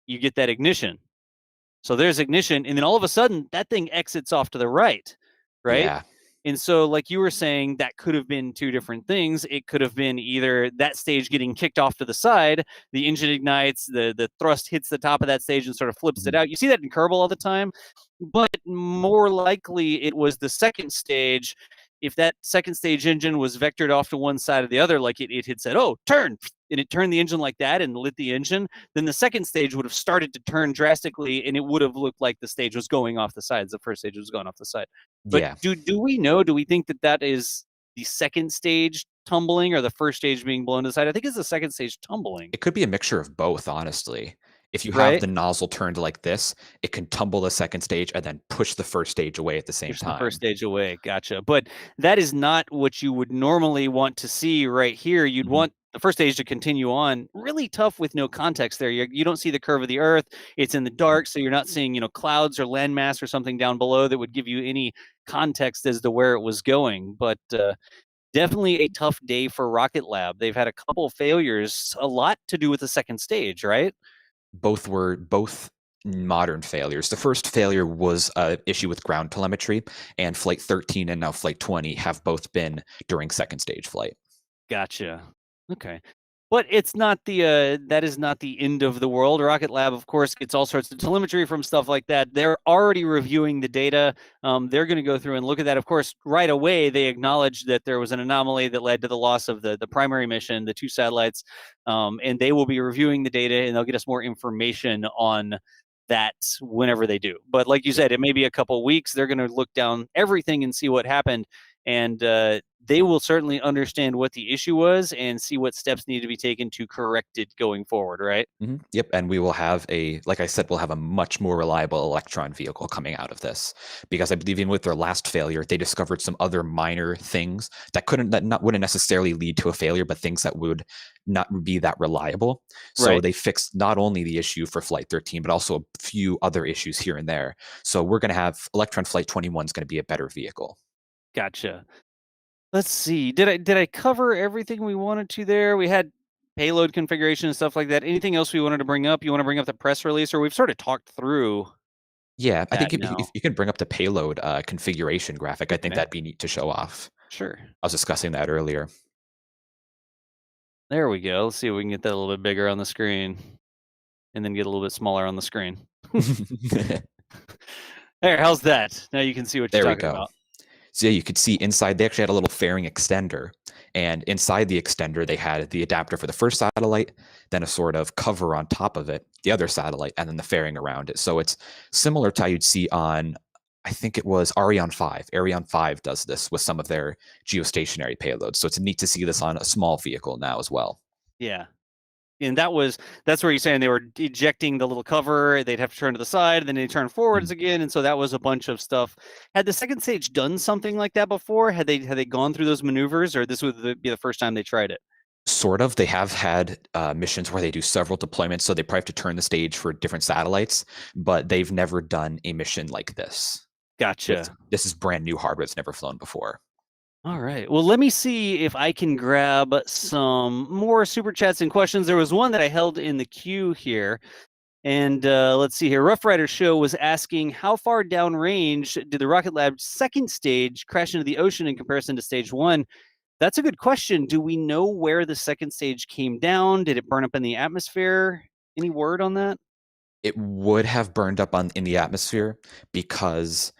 you get that ignition. So there's ignition, and then all of a sudden that thing exits off to the right, right? Yeah. And so, like you were saying, that could have been two different things. It could have been either that stage getting kicked off to the side, the engine ignites, the thrust hits the top of that stage and sort of flips it out. You see that in Kerbal all the time, but more likely it was the second stage. If that second stage engine was vectored off to one side or the other, like it had said, "Oh, turn," and it turned the engine like that and lit the engine, then the second stage would have started to turn drastically, and it would have looked like the stage was going off the sides. The first stage was going off the side. But Yeah. do we know? Do we think that is the second stage tumbling or the first stage being blown to the side? I think it's the second stage tumbling. It could be a mixture of both, honestly. If you Right. have the nozzle turned like this, it can tumble the second stage and then push the first stage away at the same Push the time. first stage away. Gotcha. But that is not what you would normally want to see right here. You'd Mhm. want the first stage to continue on. Really tough with no context there. You don't see the curve of the Earth. It's in the dark, so you're not seeing, clouds or landmass or something down below that would give you any context as to where it was going. But definitely a tough day for Rocket Lab. They've had a couple of failures, a lot to do with the second stage, right? Both modern failures. The first failure was an issue with ground telemetry, and Flight 13 and now Flight 20 have both been during second stage flight. Gotcha. Okay. But it's not that is not the end of the world. Rocket Lab, of course, gets all sorts of telemetry from stuff like that. They're already reviewing the data. They're going to go through and look at that. Of course, right away, they acknowledged that there was an anomaly that led to the loss of the primary mission, the two satellites, and they will be reviewing the data, and they'll get us more information on that whenever they do. But like you said, it may be a couple weeks. They're going to look down everything and see what happened. And they will certainly understand what the issue was and see what steps need to be taken to correct it going forward, right? Yep, and we will have like I said, we'll have a much more reliable Electron vehicle coming out of this, because I believe even with their last failure, they discovered some other minor things that wouldn't necessarily lead to a failure, but things that would not be that reliable. So Right. they fixed not only the issue for Flight 13, but also a few other issues here and there. So we're going to have Electron Flight 21 is going to be a better vehicle. Gotcha. Let's see. Did I cover everything we wanted to there? We had payload configuration and stuff like that. Anything else we wanted to bring up? You want to bring up the press release, or we've sort of talked through Yeah, I that think now? if you can bring up the payload configuration graphic, I think Okay. that'd be neat to show off. Sure. I was discussing that earlier. There we go. Let's see if we can get that a little bit bigger on the screen, and then get a little bit smaller on the screen. There, how's that? Now you can see what you're There we talking go. about. So yeah, you could see inside, they actually had a little fairing extender. And inside the extender, they had the adapter for the first satellite, then a sort of cover on top of it, the other satellite, and then the fairing around it. So it's similar to how you'd see on, I think it was Ariane 5. Ariane 5 does this with some of their geostationary payloads. So it's neat to see this on a small vehicle now as well. Yeah. And that's where you're saying they were ejecting the little cover. They'd have to turn to the side, then they turn forwards again, and so that was a bunch of stuff. Had the second stage done something like that before? Had they gone through those maneuvers, or this would be the first time they tried it? Sort of. They have had missions where they do several deployments, so they probably have to turn the stage for different satellites, but they've never done a mission like this. Gotcha. This is brand new hardware that's never flown before. All right. Well, let me see if I can grab some more super chats and questions. There was one that I held in the queue here. And let's see here. Rough Rider Show was asking, how far downrange did the Rocket Lab second stage crash into the ocean in comparison to stage one? That's a good question. Do we know where the second stage came down? Did it burn up in the atmosphere? Any word on that? It would have burned up in the atmosphere, because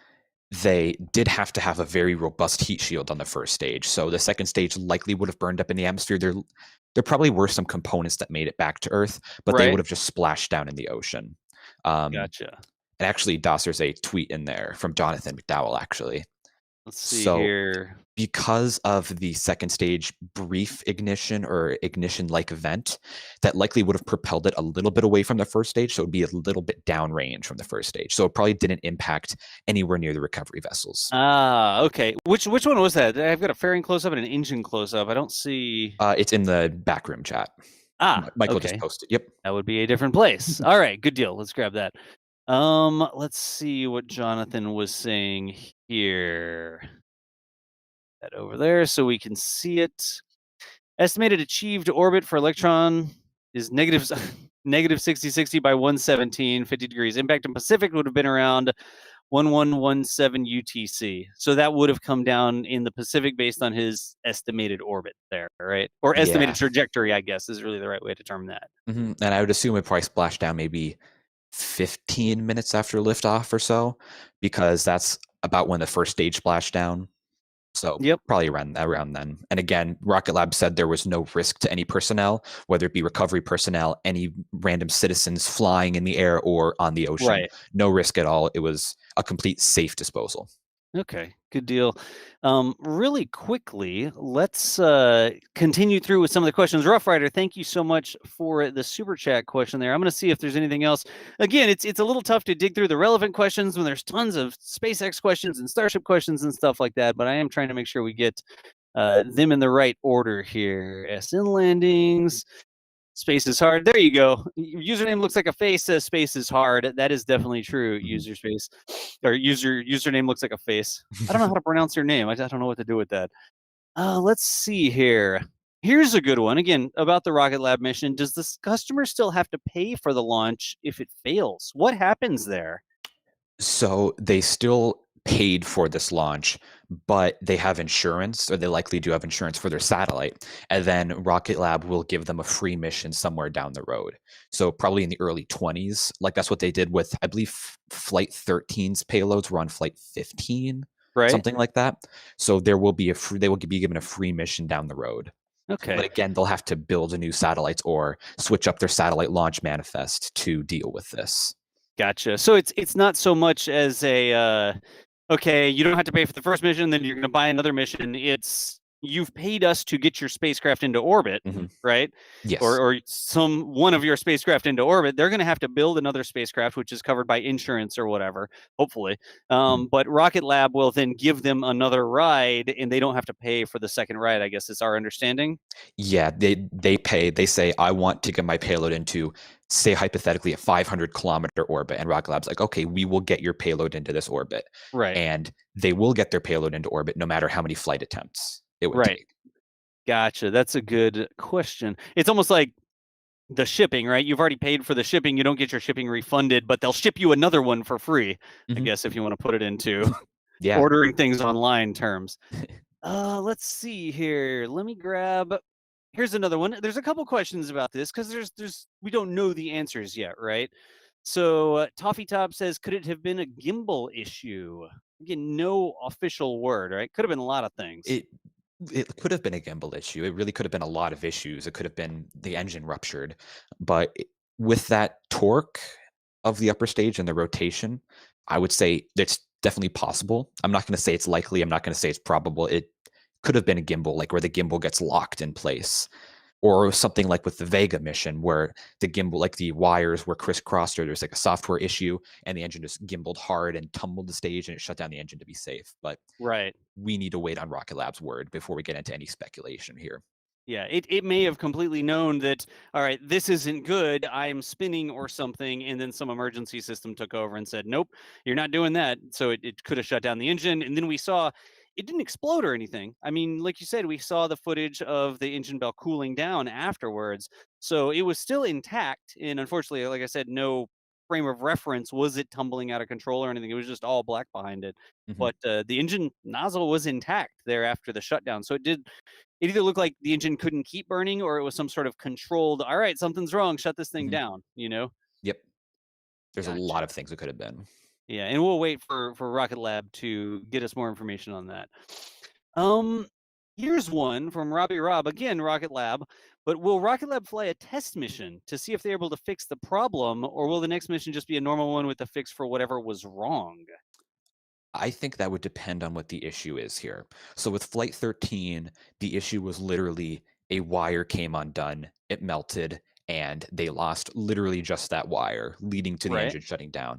they did have to have a very robust heat shield on the first stage. So the second stage likely would have burned up in the atmosphere. There probably were some components that made it back to Earth, but they Right. would have just splashed down in the ocean. Gotcha. And actually, Doss, there's a tweet in there from Jonathan McDowell, actually. Let's see So here. because of the second stage brief ignition or ignition-like event, that likely would have propelled it a little bit away from the first stage, so it would be a little bit downrange from the first stage. So it probably didn't impact anywhere near the recovery vessels. Ah, okay. Which one was that? I've got a fairing close-up and an engine close-up. I don't see... It's in the backroom chat. Michael okay. just posted. Yep. That would be a different place. All right, good deal. Let's grab that. Let's see what Jonathan was saying here. That over there so we can see it. Estimated achieved orbit for Electron is negative negative 6060 by 117, 50 degrees. Impact in Pacific would have been around 1117 UTC. So that would have come down in the Pacific based on his estimated orbit there, right? Or estimated trajectory, I guess, is really the right way to determine that. And I would assume it probably splashed down maybe 15 minutes after liftoff or so, because that's about when the first stage splashed down. So probably around then. And again, Rocket Lab said there was no risk to any personnel, whether it be recovery personnel, any random citizens flying in the air or on the ocean. Right. No risk at all. It was a complete safe disposal. Okay, good deal. Really quickly, let's continue through with some of the questions. Rough Rider, thank you so much for the super chat question there. I'm going to see if there's anything else. Again, it's a little tough to dig through the relevant questions when there's tons of SpaceX questions and Starship questions and stuff like that, but I am trying to make sure we get them in the right order here. SN landings. Space is hard. There you go. Username looks like a face. Says space is hard. That is definitely true. User space or username looks like a face. I don't know how to pronounce your name. I don't know what to do with that. Let's see here. Here's a good one. Again, about the Rocket Lab mission. Does the customer still have to pay for the launch if it fails? What happens there? So they still paid for this launch, but they have insurance, or they likely do have insurance for their satellite. And then Rocket Lab will give them a free mission somewhere down the road. So probably in the early 20s. Like that's what they did with, I believe, Flight 13's payloads were on Flight 15, right? Something like that. So there will be they will be given a free mission down the road. Okay. But again, they'll have to build a new satellites or switch up their satellite launch manifest to deal with this. Gotcha. So it's not so much as a okay, you don't have to pay for the first mission, then you're going to buy another mission. It's you've paid us to get your spacecraft into orbit, right? Yes. Or one of your spacecraft into orbit. They're going to have to build another spacecraft, which is covered by insurance or whatever, hopefully. But Rocket Lab will then give them another ride, and they don't have to pay for the second ride, I guess is our understanding. Yeah, they pay. They say, I want to get my payload into, say, hypothetically, a 500-kilometer orbit. And Rocket Lab's like, okay, we will get your payload into this orbit. Right. And they will get their payload into orbit no matter how many flight attempts it would take. Gotcha. That's a good question. It's almost like the shipping, right? You've already paid for the shipping. You don't get your shipping refunded, but they'll ship you another one for free, I guess, if you want to put it into ordering things online terms. Let's see here. Let me grab... Here's another one. There's a couple questions about this because we don't know the answers yet, right? So Toffee Top says, could it have been a gimbal issue? Again, no official word, right? Could have been a lot of things. It could have been a gimbal issue. It really could have been a lot of issues. It could have been the engine ruptured. But with that torque of the upper stage and the rotation, I would say it's definitely possible. I'm not going to say it's likely. I'm not going to say it's probable. It could have been a gimbal, like where the gimbal gets locked in place. Or something like with the Vega mission where the gimbal, like the wires were crisscrossed, or there's like a software issue and the engine just gimbaled hard and tumbled the stage and it shut down the engine to be safe. But we need to wait on Rocket Lab's word before we get into any speculation here. Yeah, it may have completely known that, all right, this isn't good, I'm spinning or something, and then some emergency system took over and said, nope, you're not doing that. So it could have shut down the engine. And then we saw it didn't explode or anything. I mean, like you said, we saw the footage of the engine bell cooling down afterwards. So it was still intact. And unfortunately, like I said, no frame of reference was it tumbling out of control or anything. It was just all black behind it. But the engine nozzle was intact there after the shutdown. So it either looked like the engine couldn't keep burning or it was some sort of controlled, all right, something's wrong, shut this thing down, you know? Yep. There's a lot of things it could have been. Yeah, and we'll wait for Rocket Lab to get us more information on that. Here's one from Robbie Rob, again, Rocket Lab. But will Rocket Lab fly a test mission to see if they're able to fix the problem, or will the next mission just be a normal one with a fix for whatever was wrong? I think that would depend on what the issue is here. So with Flight 13, the issue was literally a wire came undone, it melted, and they lost literally just that wire, leading to the engine shutting down.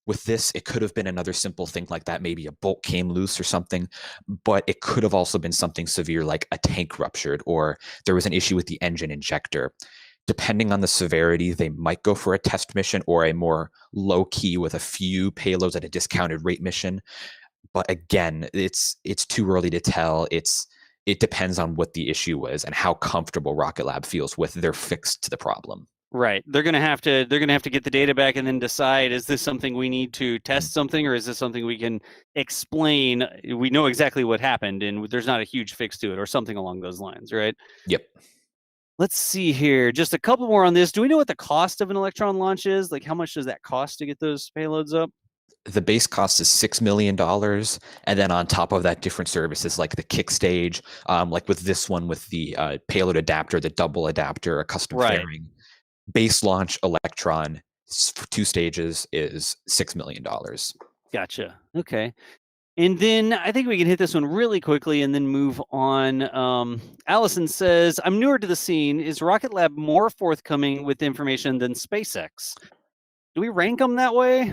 With this, it could have been another simple thing like that. Maybe a bolt came loose or something, but it could have also been something severe like a tank ruptured or there was an issue with the engine injector. Depending on the severity, they might go for a test mission or a more low key with a few payloads at a discounted rate mission. But again, it's too early to tell. It depends on what the issue was and how comfortable Rocket Lab feels with their fix to the problem. Right. They're gonna have to get the data back and then decide, is this something we need to test something, or is this something we can explain? We know exactly what happened and there's not a huge fix to it, or something along those lines, right? Yep. Let's see here. Just a couple more on this. Do we know what the cost of an Electron launch is? Like, how much does that cost to get those payloads up? The base cost is $6 million. And then on top of that, different services like the kick stage, like with this one with the payload adapter, the double adapter, a custom fairing. Base launch Electron for 2 stages is $6 million. Gotcha. Okay. And then I think we can hit this one really quickly and then move on. Allison says, I'm newer to the scene. Is Rocket Lab more forthcoming with information than SpaceX? Do we rank them that way?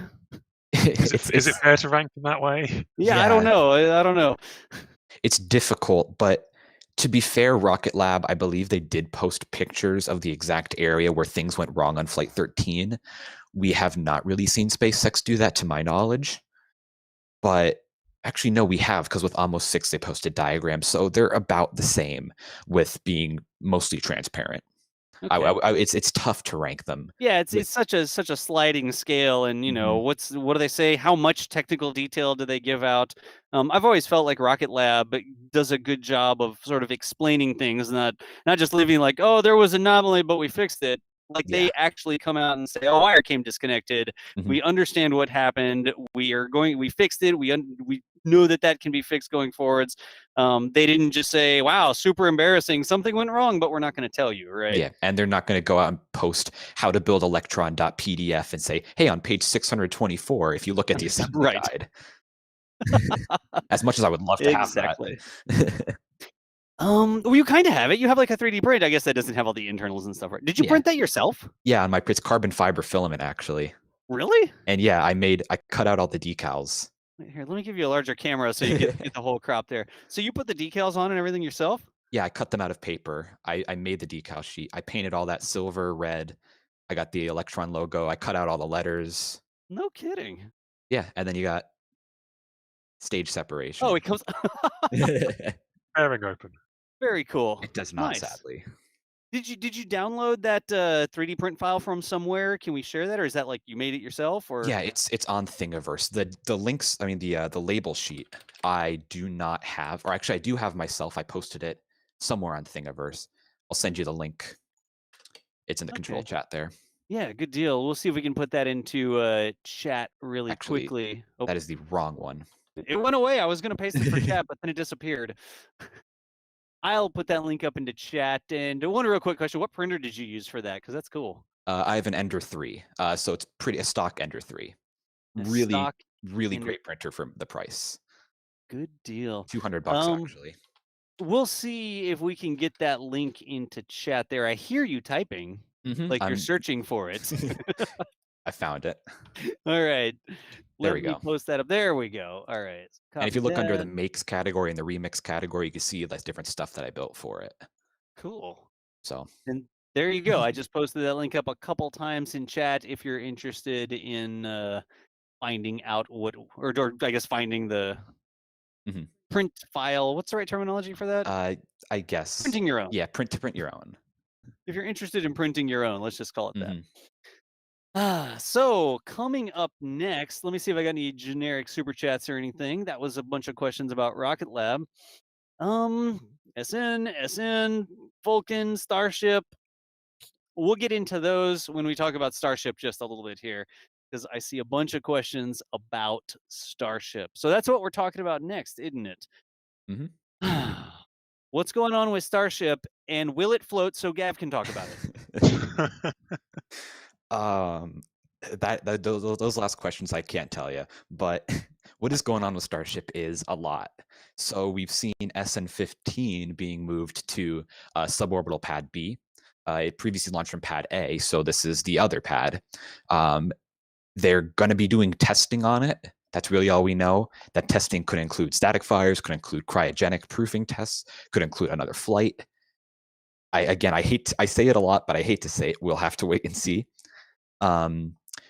Is it fair to rank them that way? Yeah, I don't know. I don't know. It's difficult, but to be fair, Rocket Lab, I believe they did post pictures of the exact area where things went wrong on Flight 13. We have not really seen SpaceX do that to my knowledge. But actually, no, we have, because with Almost 6, they posted diagrams. So they're about the same with being mostly transparent. Okay. It's tough to rank them. Yeah, it's such a sliding scale, and you know what do they say? How much technical detail do they give out? I've always felt like Rocket Lab does a good job of sort of explaining things, not just leaving like, oh, there was an anomaly, but we fixed it. Like they actually come out and say, oh, wire came disconnected. We understand what happened. We fixed it. We know that can be fixed going forwards. They didn't just say, wow, super embarrassing, something went wrong, but we're not going to tell you, right? Yeah, and they're not going to go out and post how to build electron.pdf and say, hey, on page 624, if you look at the assembly guide. As much as I would love to have that. Well, you kind of have it. You have like a 3D print. I guess that doesn't have all the internals and stuff, right? Did you print that yourself? Yeah, on it's carbon fiber filament, actually. Really? And yeah, I cut out all the decals. Here, let me give you a larger camera so you get the whole crop there. So you put the decals on and everything yourself? Yeah, I cut them out of paper. I made the decal sheet. I painted all that silver, red. I got the Electron logo. I cut out all the letters. No kidding. Yeah, and then you got stage separation. Oh, it comes Airing open. Very cool. It does not, sadly. Did you download that 3D print file from somewhere? Can we share that, or is that like you made it yourself? Or yeah, it's on Thingiverse. The links, I mean the label sheet, I do not have, or actually I do have myself. I posted it somewhere on Thingiverse. I'll send you the link. It's in the control chat there. Yeah, good deal. We'll see if we can put that into chat really quickly. Oh, that is the wrong one. It went away. I was going to paste it for chat, but then it disappeared. I'll put that link up into chat. And one real quick question: what printer did you use for that? Because that's cool. I have an Ender 3, so it's a stock Ender 3. Really great printer for the price. Good deal. $200 actually. We'll see if we can get that link into chat there. I hear you typing, like you're searching for it. I found it. All right. There we go. Post that up. There we go. All right. And if you look under the makes category and the remix category, you can see that's different stuff that I built for it. Cool. So. And there you go. I just posted that link up a couple times in chat if you're interested in finding out what, or I guess finding the print file. What's the right terminology for that? I guess. Printing your own. Yeah, print your own. If you're interested in printing your own, let's just call it that. So coming up next, let me see if I got any generic super chats or anything. That was a bunch of questions about Rocket Lab. SN, Falcon, Starship. We'll get into those when we talk about Starship just a little bit here, because I see a bunch of questions about Starship. So that's what we're talking about next, isn't it? What's going on with Starship, and will it float so Gav can talk about it? Those last questions I can't tell you, but what is going on with Starship is a lot. So we've seen SN15 being moved to suborbital pad B. It previously launched from pad A, so this is the other pad. They're going to be doing testing on it. That's really all we know. That testing could include static fires, could include cryogenic proofing tests, could include another flight. I say it a lot, but I hate to say it. We'll have to wait and see.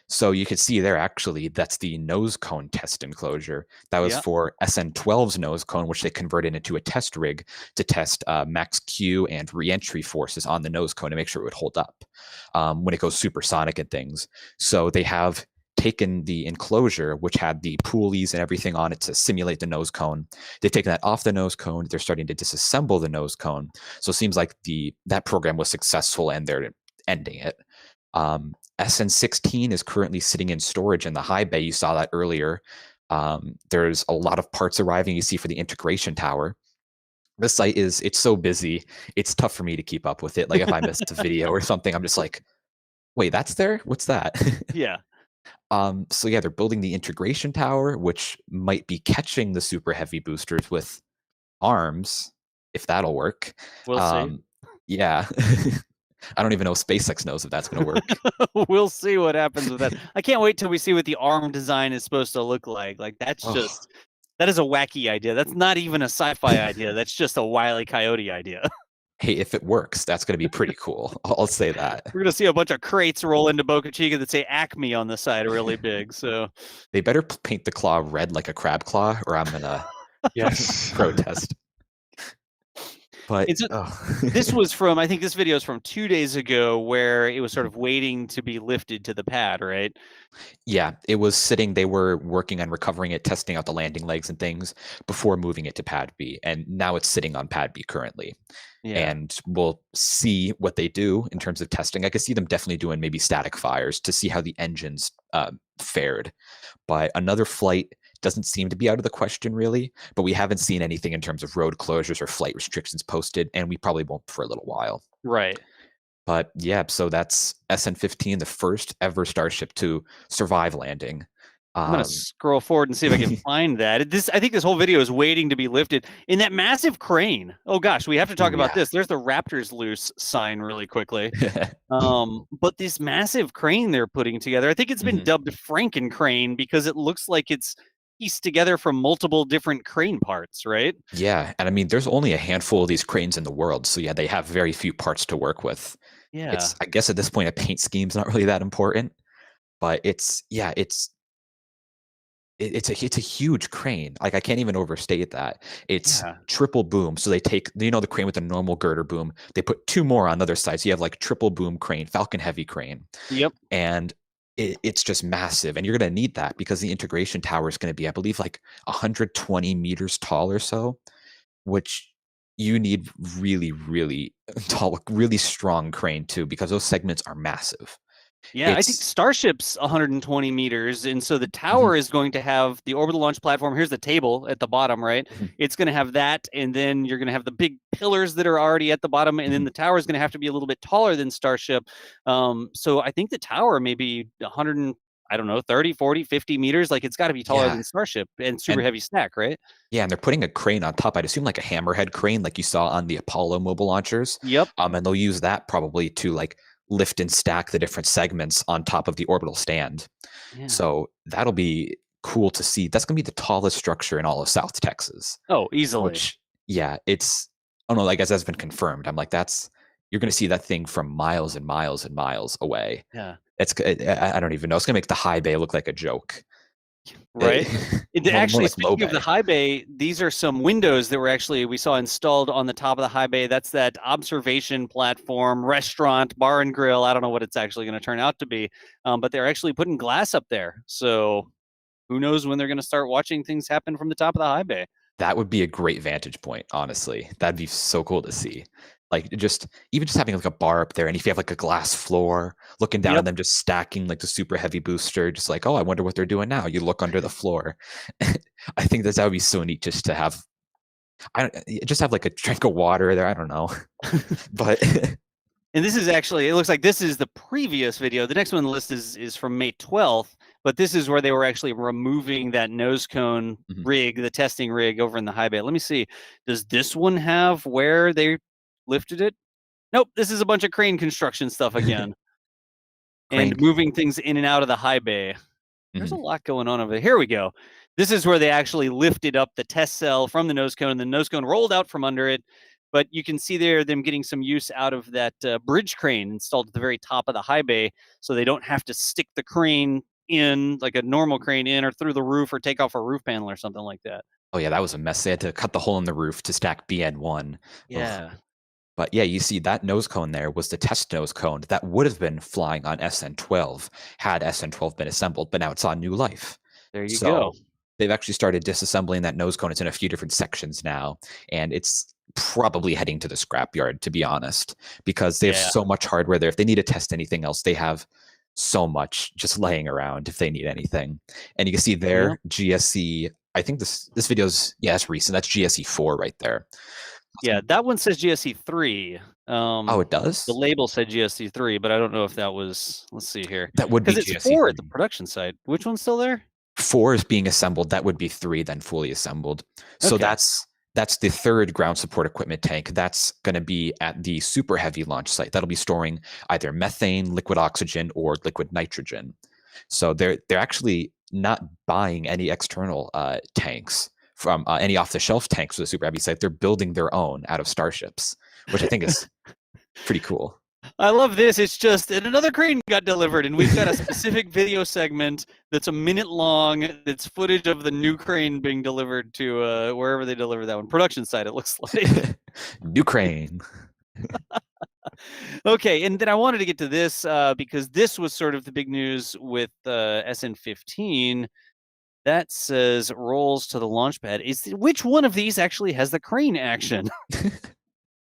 So you could see there, actually, that's the nose cone test enclosure. That was for SN12's nose cone, which they converted into a test rig to test max Q and reentry forces on the nose cone to make sure it would hold up when it goes supersonic and things. So they have taken the enclosure, which had the pulleys and everything on it to simulate the nose cone. They've taken that off the nose cone. They're starting to disassemble the nose cone. So it seems like that program was successful and they're ending it. SN16 is currently sitting in storage in the high bay. You saw that earlier. There's a lot of parts arriving. You see for the integration tower. This site it's so busy. It's tough for me to keep up with it. Like if I missed a video or something, I'm just like, wait, that's there? What's that? Yeah. So yeah, they're building the integration tower, which might be catching the super heavy boosters with arms, if that'll work. We'll see. Yeah. I don't even know if SpaceX knows if that's going to work. We'll see what happens with that. I can't wait till we see what the arm design is supposed to look like. Like that is a wacky idea. That's not even a sci-fi idea. That's just a Wile E. Coyote idea. Hey, if it works, that's going to be pretty cool. I'll say that. We're going to see a bunch of crates roll into Boca Chica that say Acme on the side really big. So they better paint the claw red like a crab claw, or I'm going to protest. But this was from, I think this video is from 2 days ago, where it was sort of waiting to be lifted to the pad, right? Yeah, it was sitting. They were working on recovering it, testing out the landing legs and things before moving it to pad B. And now it's sitting on pad B currently. Yeah. And we'll see what they do in terms of testing. I could see them definitely doing maybe static fires to see how the engines fared. But another flight doesn't seem to be out of the question, really, but we haven't seen anything in terms of road closures or flight restrictions posted, and we probably won't for a little while. Right. But yeah, so that's SN15, the first ever Starship to survive landing. I'm going to scroll forward and see if I can find that. I think this whole video is waiting to be lifted in that massive crane. Oh gosh, we have to talk about this. There's the Raptors loose sign really quickly. But this massive crane they're putting together, I think it's been dubbed Franken crane because it looks like it's pieced together from multiple different crane parts, right? Yeah, and I mean, there's only a handful of these cranes in the world, so yeah, they have very few parts to work with. Yeah, I guess at this point, a paint scheme's not really that important, but it's a huge crane. Like I can't even overstate that. It's triple boom. So they take the crane with the normal girder boom. They put two more on the other side. So you have like triple boom crane, Falcon heavy crane. Yep. And it's just massive. And you're going to need that because the integration tower is going to be, I believe, like 120 meters tall or so, which you need really, really tall, really strong crane too, because those segments are massive. Yeah, I think Starship's 120 meters, and so the tower is going to have the orbital launch platform. Here's the table at the bottom, right? It's going to have that, and then you're going to have the big pillars that are already at the bottom, and then the tower is going to have to be a little bit taller than Starship. So I think the tower may be 100, I don't know, 30, 40, 50 meters. Like it's got to be taller than Starship and super heavy stack, right? Yeah, and they're putting a crane on top. I'd assume like a hammerhead crane, like you saw on the Apollo mobile launchers. Yep. And they'll use that probably to like lift and stack the different segments on top of the orbital stand. Yeah. So that'll be cool to see. That's going to be the tallest structure in all of South Texas. Oh, easily. Which, yeah, I guess that's been confirmed. I'm like, you're going to see that thing from miles and miles and miles away. Yeah. I don't even know. It's going to make the high bay look like a joke. Right. Actually, speaking of the high bay, these are some windows that we saw installed on the top of the high bay. That's that observation platform, restaurant, bar and grill. I don't know what it's actually going to turn out to be, but they're actually putting glass up there. So who knows when they're going to start watching things happen from the top of the high bay. That would be a great vantage point, honestly. That'd be so cool to see. Like just having like a bar up there, and if you have like a glass floor, looking down at them just stacking like the super heavy booster, just like, oh, I wonder what they're doing now. You look under the floor. I think that would be so neat just to have. Just have like a drink of water there. I don't know, but. And this is actually, it looks like this is the previous video. The next one on the list is from May 12th, but this is where they were actually removing that nose cone rig, the testing rig over in the high bay. Let me see. Does this one have where they lifted it? Nope. This is a bunch of crane construction stuff again. And moving things in and out of the high bay. There's a lot going on over there. Here we go. This is where they actually lifted up the test cell from the nose cone, and the nose cone rolled out from under it. But you can see there them getting some use out of that bridge crane installed at the very top of the high bay, so they don't have to stick the crane in like a normal crane in or through the roof or take off a roof panel or something like that. Oh yeah, that was a mess. They had to cut the hole in the roof to stack BN1. Ugh. Yeah. But yeah, you see that nose cone there was the test nose cone that would have been flying on SN12 had SN12 been assembled, but now it's on new life. There you So go. they've actually started disassembling that nose cone. It's in a few different sections now, and it's probably heading to the scrapyard, to be honest, because they have so much hardware there. If they need to test anything else, they have so much just laying around if they need anything. And you can see there, GSE, I think this video's, yeah, it's recent. That's GSE 4 right there. Yeah, that one says GSE 3. Oh, it does? The label said GSE 3, but I don't know if that was, let's see here. That would be because GSE it's 4 at 3. the production site. Which one's still there? 4 is being assembled. That would be 3 then fully assembled. So Okay. that's the third ground support equipment tank. That's going to be at the Super Heavy launch site. That'll be storing either methane, liquid oxygen, or liquid nitrogen. So they're actually not buying any external tanks from any off-the-shelf tanks for the Super Heavy site. They're building their own out of Starships, which I think is pretty cool. I love this. It's just and another crane got delivered, and we've got a specific video segment that's a minute long. That's footage of the new crane being delivered to wherever they deliver that one. Production site, it looks like. New crane. Okay, and then I wanted to get to this because this was sort of the big news with SN15. That says rolls to the launch pad. Which one of these actually has the crane action?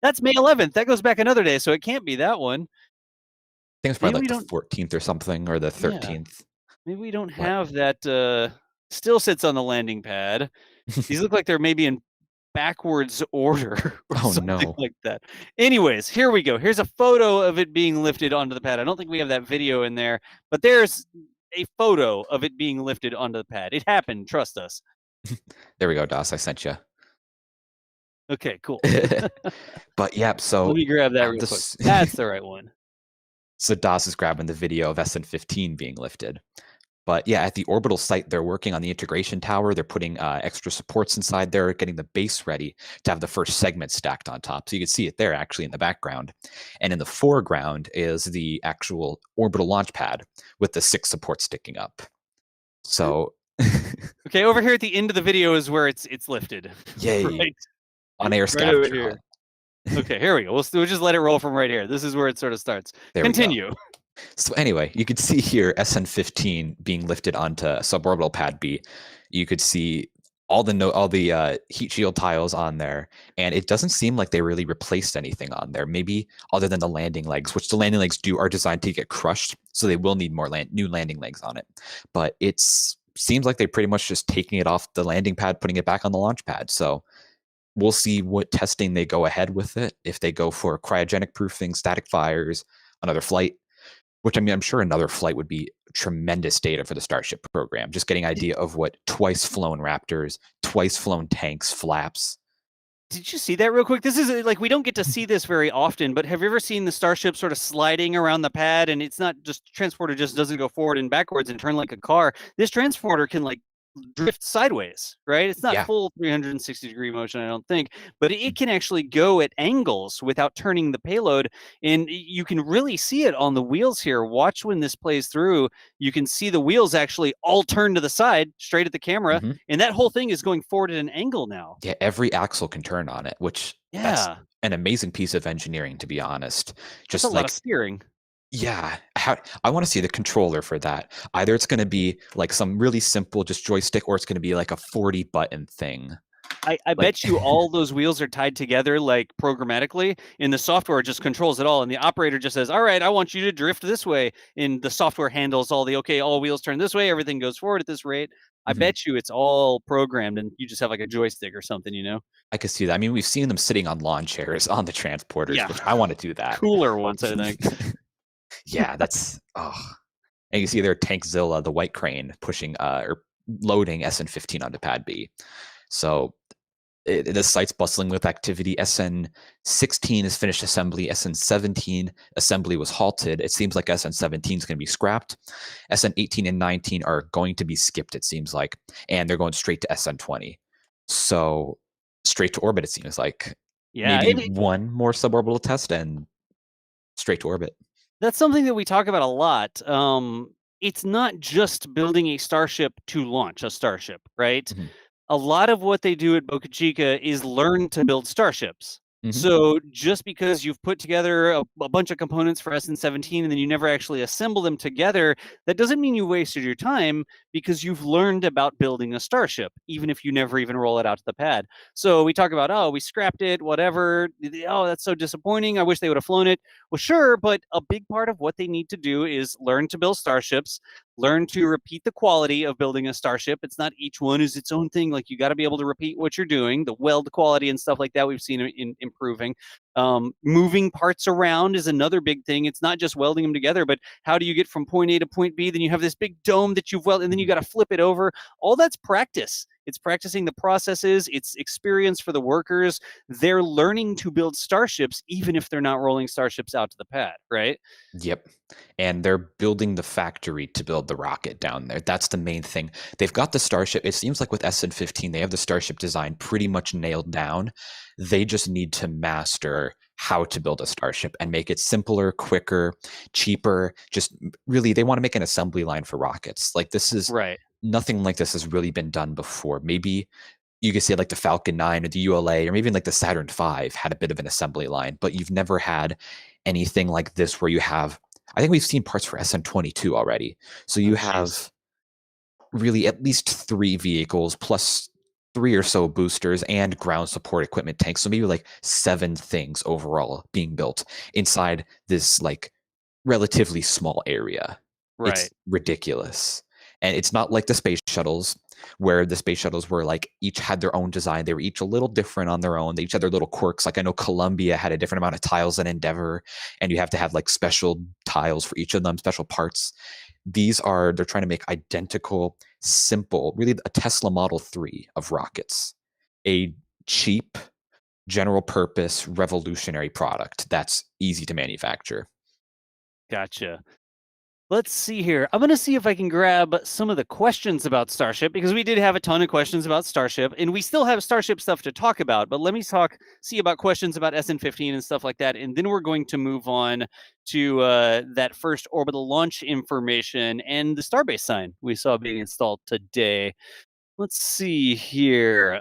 That's May 11th. That goes back another day, so it can't be that one. I think it's probably Maybe like the 14th or something, or the 13th. Maybe we don't have that. Still sits on the landing pad. These look like they're maybe in backwards order or Oh, something no. like that. Anyways, here we go. Here's a photo of it being lifted onto the pad. I don't think we have that video in there, but there's a photo of it being lifted onto the pad. It happened. Trust us. There we go, DOS. I sent you. Okay, cool. But yeah, so Let me grab that real quick. That's the right one. So DOS is grabbing the video of SN15 being lifted. But yeah, at the orbital site, they're working on the integration tower. They're putting extra supports inside there, getting the base ready to have the first segment stacked on top. So you can see it there actually in the background. And in the foreground is the actual orbital launch pad with the 6 supports sticking up. So okay, over here at the end of the video is where it's lifted. Yay. Right. On air Right scavenger over here. hunt. Okay, here we go. We'll just let it roll from right here. This is where it sort of starts. There we go. Continue. So anyway, you could see here SN15 being lifted onto suborbital pad B. You could see all the heat shield tiles on there, and it doesn't seem like they really replaced anything on there. Maybe other than the landing legs, which the landing legs are designed to get crushed, so they will need more new landing legs on it. But it seems like they're pretty much just taking it off the landing pad, putting it back on the launch pad. So we'll see what testing they go ahead with it. If they go for cryogenic proofing, static fires, another flight. Which, I mean, I'm sure another flight would be tremendous data for the Starship program. Just getting an idea of what twice flown Raptors, twice flown tanks, flaps. Did you see that real quick? This is like we don't get to see this very often, but have you ever seen the Starship sort of sliding around the pad? And it's not just transporter just doesn't go forward and backwards and turn like a car. This transporter can like drift sideways, right? It's not full 360-degree motion, I don't think, but it can actually go at angles without turning the payload. And you can really see it on the wheels here. Watch when this plays through. You can see the wheels actually all turn to the side, straight at the camera, and that whole thing is going forward at an angle now. Yeah, every axle can turn on it, which that's an amazing piece of engineering, to be honest. Just that's a lot of steering. Yeah, I want to see the controller for that. Either it's going to be like some really simple just joystick, or it's going to be like a 40-button thing. I bet you all those wheels are tied together like programmatically, and the software just controls it all. And the operator just says, all right, I want you to drift this way. And the software handles all all wheels turn this way. Everything goes forward at this rate. I bet you it's all programmed and you just have like a joystick or something, you know? I could see that. I mean, we've seen them sitting on lawn chairs on the transporters, which I want to do that. Cooler ones, I think. Yeah, that's and you see there Tankzilla, the white crane, pushing or loading SN15 onto pad B. So the site's bustling with activity. SN16 is finished assembly. SN17 assembly was halted. It seems like SN17 is going to be scrapped. SN18 and 19 are going to be skipped, it seems like, and they're going straight to SN20. So straight to orbit, it seems like. Yeah, Maybe one more suborbital test and straight to orbit. that's something that we talk about a lot. It's not just building a starship to launch a starship, right? Mhm. A lot of what they do at Boca Chica is learn to build starships. Mhm. So just because you've put together a bunch of components for SN17 and then you never actually assemble them together, that doesn't mean you wasted your time, because you've learned about building a starship, even if you never even roll it out to the pad. So we talk about, oh, we scrapped it, whatever. Oh, that's so disappointing. I wish they would have flown it. Well, sure, but a big part of what they need to do is learn to build starships, learn to repeat the quality of building a starship. It's not each one is its own thing. Like, you got to be able to repeat what you're doing. The weld quality and stuff like that we've seen in improving. Moving parts around is another big thing. It's not just welding them together, but how do you get from point A to point B? Then you have this big dome that you've welded, and then you got to flip it over. All that's practice. It's practicing the processes. It's experience for the workers. They're learning to build starships, even if they're not rolling starships out to the pad, right? Yep. And they're building the factory to build the rocket down there. That's the main thing. They've got the Starship. It seems like with SN15, they have the Starship design pretty much nailed down. They just need to master how to build a Starship and make it simpler, quicker, cheaper. Just really, they want to make an assembly line for rockets. Like, this is Right. nothing like this has really been done before. Maybe you could say like the Falcon 9 or the ULA or maybe even like the Saturn V had a bit of an assembly line, but you've never had anything like this where you have, I think we've seen parts for SN22 already. So you have really at least 3 vehicles plus 3 or so boosters and ground support equipment tanks. So maybe like 7 things overall being built inside this like relatively small area. Right. It's ridiculous. And it's not like the space shuttles, where the space shuttles were like each had their own design. They were each a little different on their own. They each had their little quirks. Like, I know Columbia had a different amount of tiles than Endeavour, and you have to have like special tiles for each of them, special parts. They're trying to make identical, simple, really a Tesla Model 3 of rockets. A cheap, general purpose, revolutionary product that's easy to manufacture. Gotcha. Let's see here. I'm going to see if I can grab some of the questions about Starship, because we did have a ton of questions about Starship, and we still have Starship stuff to talk about. But let me see about questions about SN15 and stuff like that, and then we're going to move on to that first orbital launch information and the Starbase sign we saw being installed today. Let's see here.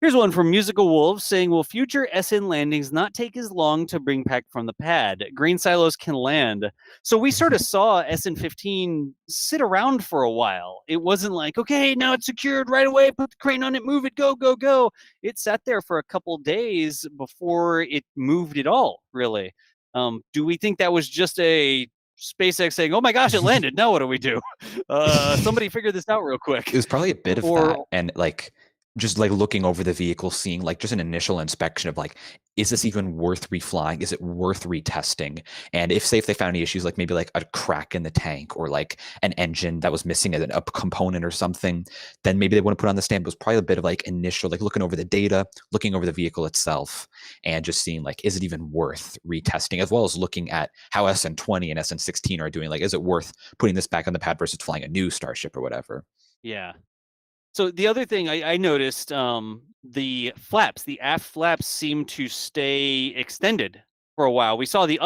Here's one from Musical Wolves saying, will future SN landings not take as long to bring back from the pad? Green silos can land. So we sort of saw SN15 sit around for a while. It wasn't like, okay, now it's secured right away, put the crane on it, move it, go, go, go. It sat there for a couple days before it moved at all, really. Do we think that was just a SpaceX saying, oh my gosh, it landed, now what do we do? Somebody figure this out real quick. It was probably a bit of that, and like just like looking over the vehicle, seeing like just an initial inspection of like, is this even worth reflying? Is it worth retesting? And if they found any issues, like maybe like a crack in the tank or like an engine that was missing a component or something, then maybe they wouldn't put it on the stand. It was probably a bit of like initial, like looking over the data, looking over the vehicle itself, and just seeing like, is it even worth retesting, as well as looking at how SN20 and SN16 are doing. Like, is it worth putting this back on the pad versus flying a new Starship or whatever? Yeah. So the other thing I noticed, the aft flaps seem to stay extended for a while. We saw the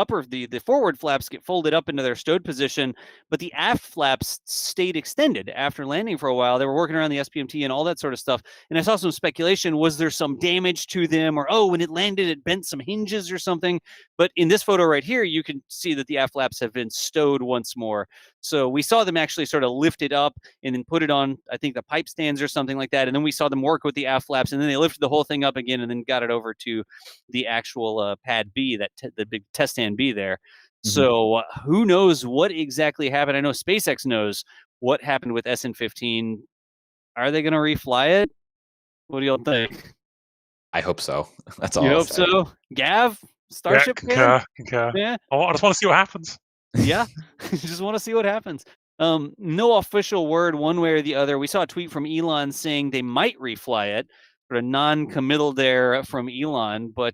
forward flaps get folded up into their stowed position, but the aft flaps stayed extended after landing for a while. They were working around the SPMT and all that sort of stuff. And I saw some speculation, was there some damage to them, or, oh, when it landed, it bent some hinges or something. But in this photo right here, you can see that the aft flaps have been stowed once more. So we saw them actually sort of lift it up and then put it on, I think, the pipe stands or something like that. And then we saw them work with the aft flaps, and then they lifted the whole thing up again and then got it over to the actual pad B, the big test stand B there. Mm-hmm. So who knows what exactly happened? I know SpaceX knows what happened with SN15. Are they going to refly it? What do y'all think? I hope so. That's all. You hope so? Gav? Starship? Yeah, concur. Yeah. I just want to see what happens. Yeah, just want to see what happens. No official word one way or the other. We saw a tweet from Elon saying they might refly it, sort of non-committal there from Elon, but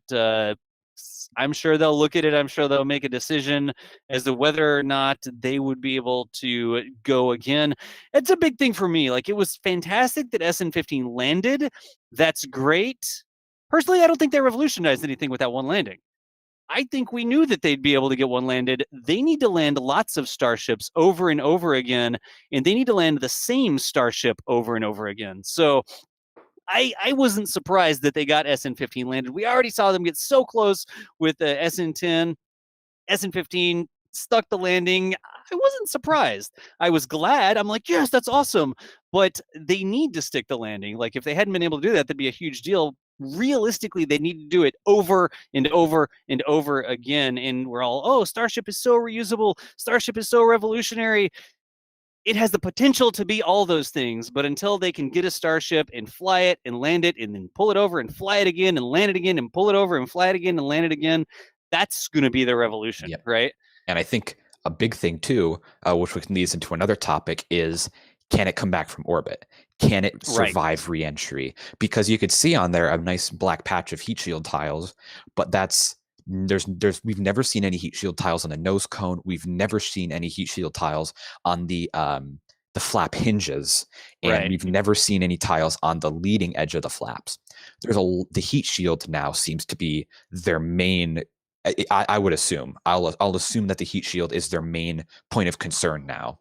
I'm sure they'll look at it. I'm sure they'll make a decision as to whether or not they would be able to go again. It's a big thing for me. Like, it was fantastic that SN15 landed. That's great. Personally, I don't think they revolutionized anything with that one landing. I think we knew that they'd be able to get one landed. They need to land lots of starships over and over again, and they need to land the same starship over and over again. So I wasn't surprised that they got SN15 landed. We already saw them get so close with the SN10, SN15 stuck the landing. I wasn't surprised. I was glad. I'm like, yes, that's awesome. But they need to stick the landing. Like if they hadn't been able to do that, that'd be a huge deal. Realistically, they need to do it over and over and over again. And we're all, oh, Starship is so reusable. Starship is so revolutionary. It has the potential to be all those things, but until they can get a Starship and fly it and land it and then pull it over and fly it again and land it again and pull it over and fly it again and land it again, that's going to be the revolution, Yep. right? And I think a big thing too, which leads into another topic, is can it come back from orbit? Can it survive re-entry? Because you could see on there a nice black patch of heat shield tiles, but we've never seen any heat shield tiles on the nose cone. We've never seen any heat shield tiles on the flap hinges, and we've never seen any tiles on the leading edge of the flaps. The heat shield now seems to be their main. I would assume. I'll assume that the heat shield is their main point of concern now.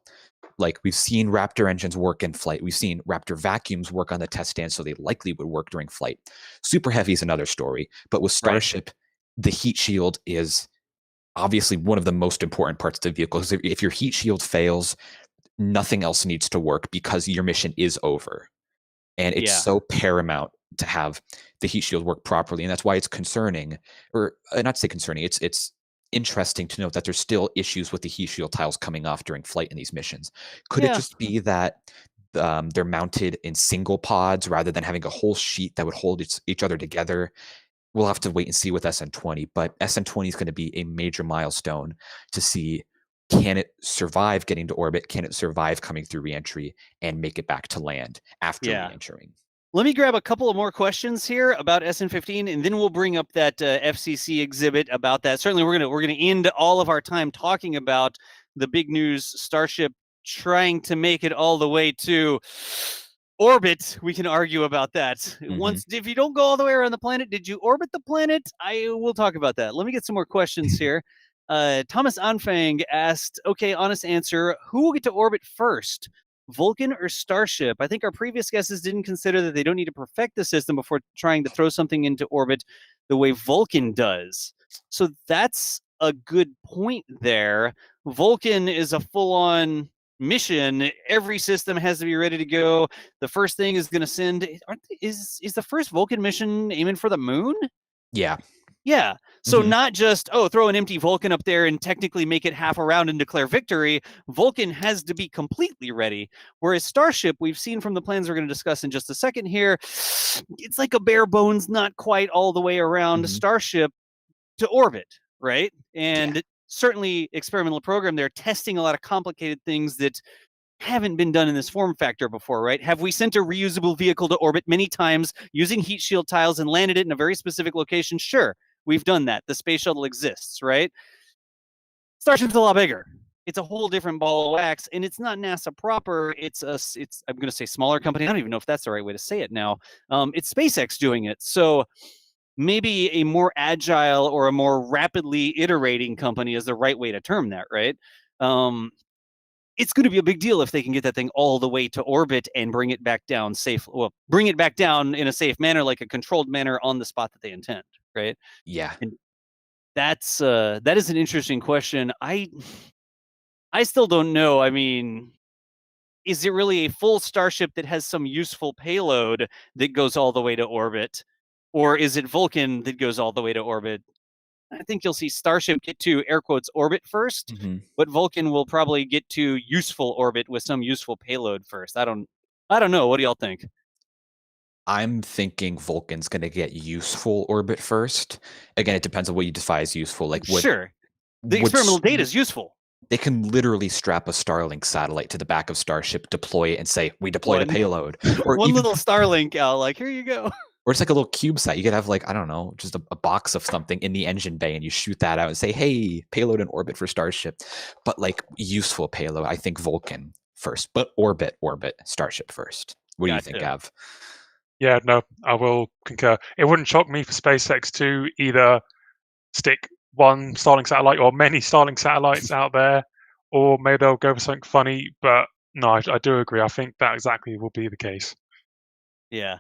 Like we've seen Raptor engines work in flight. We've seen Raptor vacuums work on the test stand, so they likely would work during flight. Super Heavy is another story, but with Starship, the heat shield is obviously one of the most important parts of the vehicle. Because if your heat shield fails, nothing else needs to work because your mission is over. And it's so paramount to have the heat shield work properly. And that's why it's concerning, or not to say concerning, it's interesting to note that there's still issues with the heat shield tiles coming off during flight in these missions. Could it just be that they're mounted in single pods rather than having a whole sheet that would hold each other together? We'll have to wait and see with SN20, but SN20 is going to be a major milestone to see, can it survive getting to orbit? Can it survive coming through reentry and make it back to land after reentering? Let me grab a couple of more questions here about SN15, and then we'll bring up that FCC exhibit about that. Certainly, we're gonna end all of our time talking about the big news: Starship trying to make it all the way to orbit. We can argue about that. Once, if you don't go all the way around the planet, did you orbit the planet? I will talk about that. Let me get some more questions here. Thomas Anfang asked, okay, honest answer, who will get to orbit first, Vulcan or Starship? I think our previous guesses didn't consider that they don't need to perfect the system before trying to throw something into orbit the way Vulcan does. So that's a good point there. Vulcan is a full-on mission. Every system has to be ready to go. The first thing is going to send, is the first Vulcan mission aiming for the moon? Yeah. So not just, throw an empty Vulcan up there and technically make it half around and declare victory. Vulcan has to be completely ready. Whereas Starship, we've seen from the plans we're going to discuss in just a second here, it's like a bare bones, not quite all the way around Starship to orbit, right? And certainly experimental program, they're testing a lot of complicated things that haven't been done in this form factor before, right? Have we sent a reusable vehicle to orbit many times using heat shield tiles and landed it in a very specific location? Sure. We've done that. The space shuttle exists, right? Starship's a lot bigger. It's a whole different ball of wax, and it's not NASA proper. It's I'm going to say smaller company. I don't even know if that's the right way to say it now. It's SpaceX doing it. So maybe a more agile or a more rapidly iterating company is the right way to term that, right? It's going to be a big deal if they can get that thing all the way to orbit and bring it back down safe. Well, bring it back down in a safe manner, like a controlled manner on the spot that they intend. Right? Yeah. And that is an interesting question. I still don't know. I mean, is it really a full Starship that has some useful payload that goes all the way to orbit? Or is it Vulcan that goes all the way to orbit? I think you'll see Starship get to air quotes orbit first, but Vulcan will probably get to useful orbit with some useful payload first. I don't know. What do y'all think? I'm thinking Vulcan's going to get useful orbit first. Again, it depends on what you define as useful. Like, the experimental data is useful. They can literally strap a Starlink satellite to the back of Starship, deploy it, and say, "We deployed a payload." Or one little Starlink out, like, here you go. Or it's like a little CubeSat. You could have, like, I don't know, just a box of something in the engine bay, and you shoot that out and say, "Hey, payload in orbit for Starship." But like useful payload, I think Vulcan first, but orbit, Starship first. What do you think, Gav? Yeah, no, I will concur. It wouldn't shock me for SpaceX to either stick one Starlink satellite or many Starlink satellites out there, or maybe they'll go for something funny. But no, I do agree. I think that exactly will be the case. Yeah.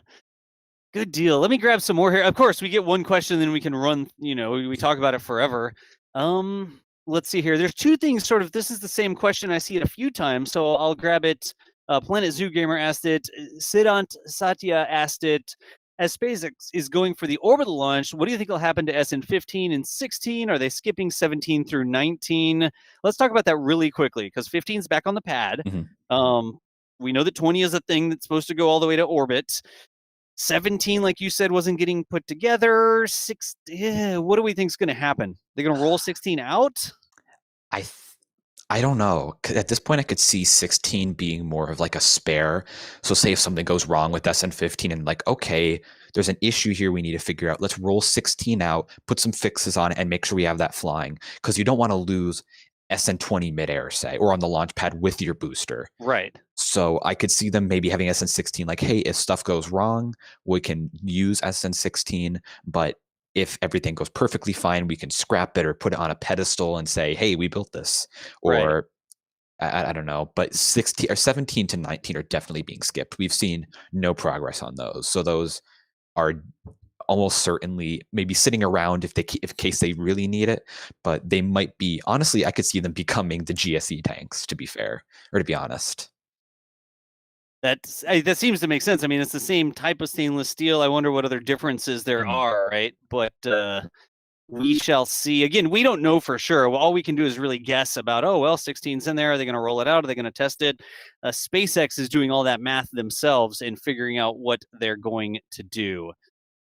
Good deal. Let me grab some more here. Of course, we get one question, then we can run, we talk about it forever. Let's see here. There's two things sort of, this is the same question. I see it a few times, so I'll grab it. Planet Zoo Gamer asked it. Siddhant Satya asked it. As SpaceX is going for the orbital launch, what do you think will happen to SN15 and 16? Are they skipping 17 through 19? Let's talk about that really quickly, because 15 is back on the pad. We know that 20 is a thing that's supposed to go all the way to orbit. 17, like you said, wasn't getting put together. What do we think is going to happen? They're going to roll 16 out? I don't know. At this point, I could see 16 being more of like a spare. So say if something goes wrong with SN15 and like, okay, there's an issue here we need to figure out. Let's roll 16 out, put some fixes on it, and make sure we have that flying. Because you don't want to lose SN20 midair, say, or on the launch pad with your booster. Right. So I could see them maybe having SN16 like, hey, if stuff goes wrong, we can use SN16, but if everything goes perfectly fine, we can scrap it or put it on a pedestal and say, hey, we built this. Or I don't know, but 16 or 17 to 19 are definitely being skipped. We've seen no progress on those. So those are almost certainly maybe sitting around if case they really need it, but they might be, honestly, I could see them becoming the GSE tanks, to be fair, or to be honest. That seems to make sense. I mean, it's the same type of stainless steel. I wonder what other differences there are, right? But we shall see. Again, we don't know for sure. All we can do is really guess about, 16's in there. Are they going to roll it out? Are they going to test it? SpaceX is doing all that math themselves and figuring out what they're going to do.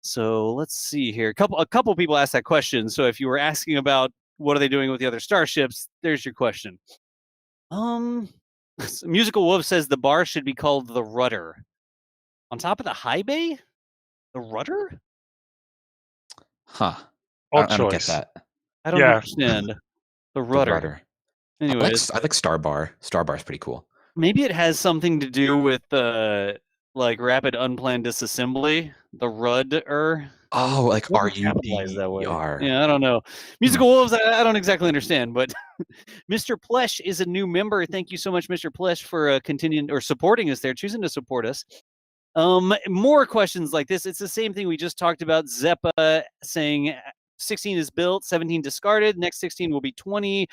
So let's see here. A couple people asked that question. So if you were asking about what are they doing with the other starships, there's your question. Musical Wolf says the bar should be called the rudder. On top of the high bay? The rudder? Huh. Odd I don't get choice. that. I don't understand. The rudder. The rudder. Anyways, I like Starbar. Starbar's pretty cool. Maybe it has something to do with like rapid unplanned disassembly. The rudder. Oh, like capitalized that way. RUDR. Yeah, I don't know. Musical Wolves, I don't exactly understand, but Mr. Plesh is a new member. Thank you so much, Mr. Plesh, for continuing or supporting us there, choosing to support us. More questions like this. It's the same thing we just talked about. Zeppa saying 16 is built, 17 discarded. Next 16 will be 20.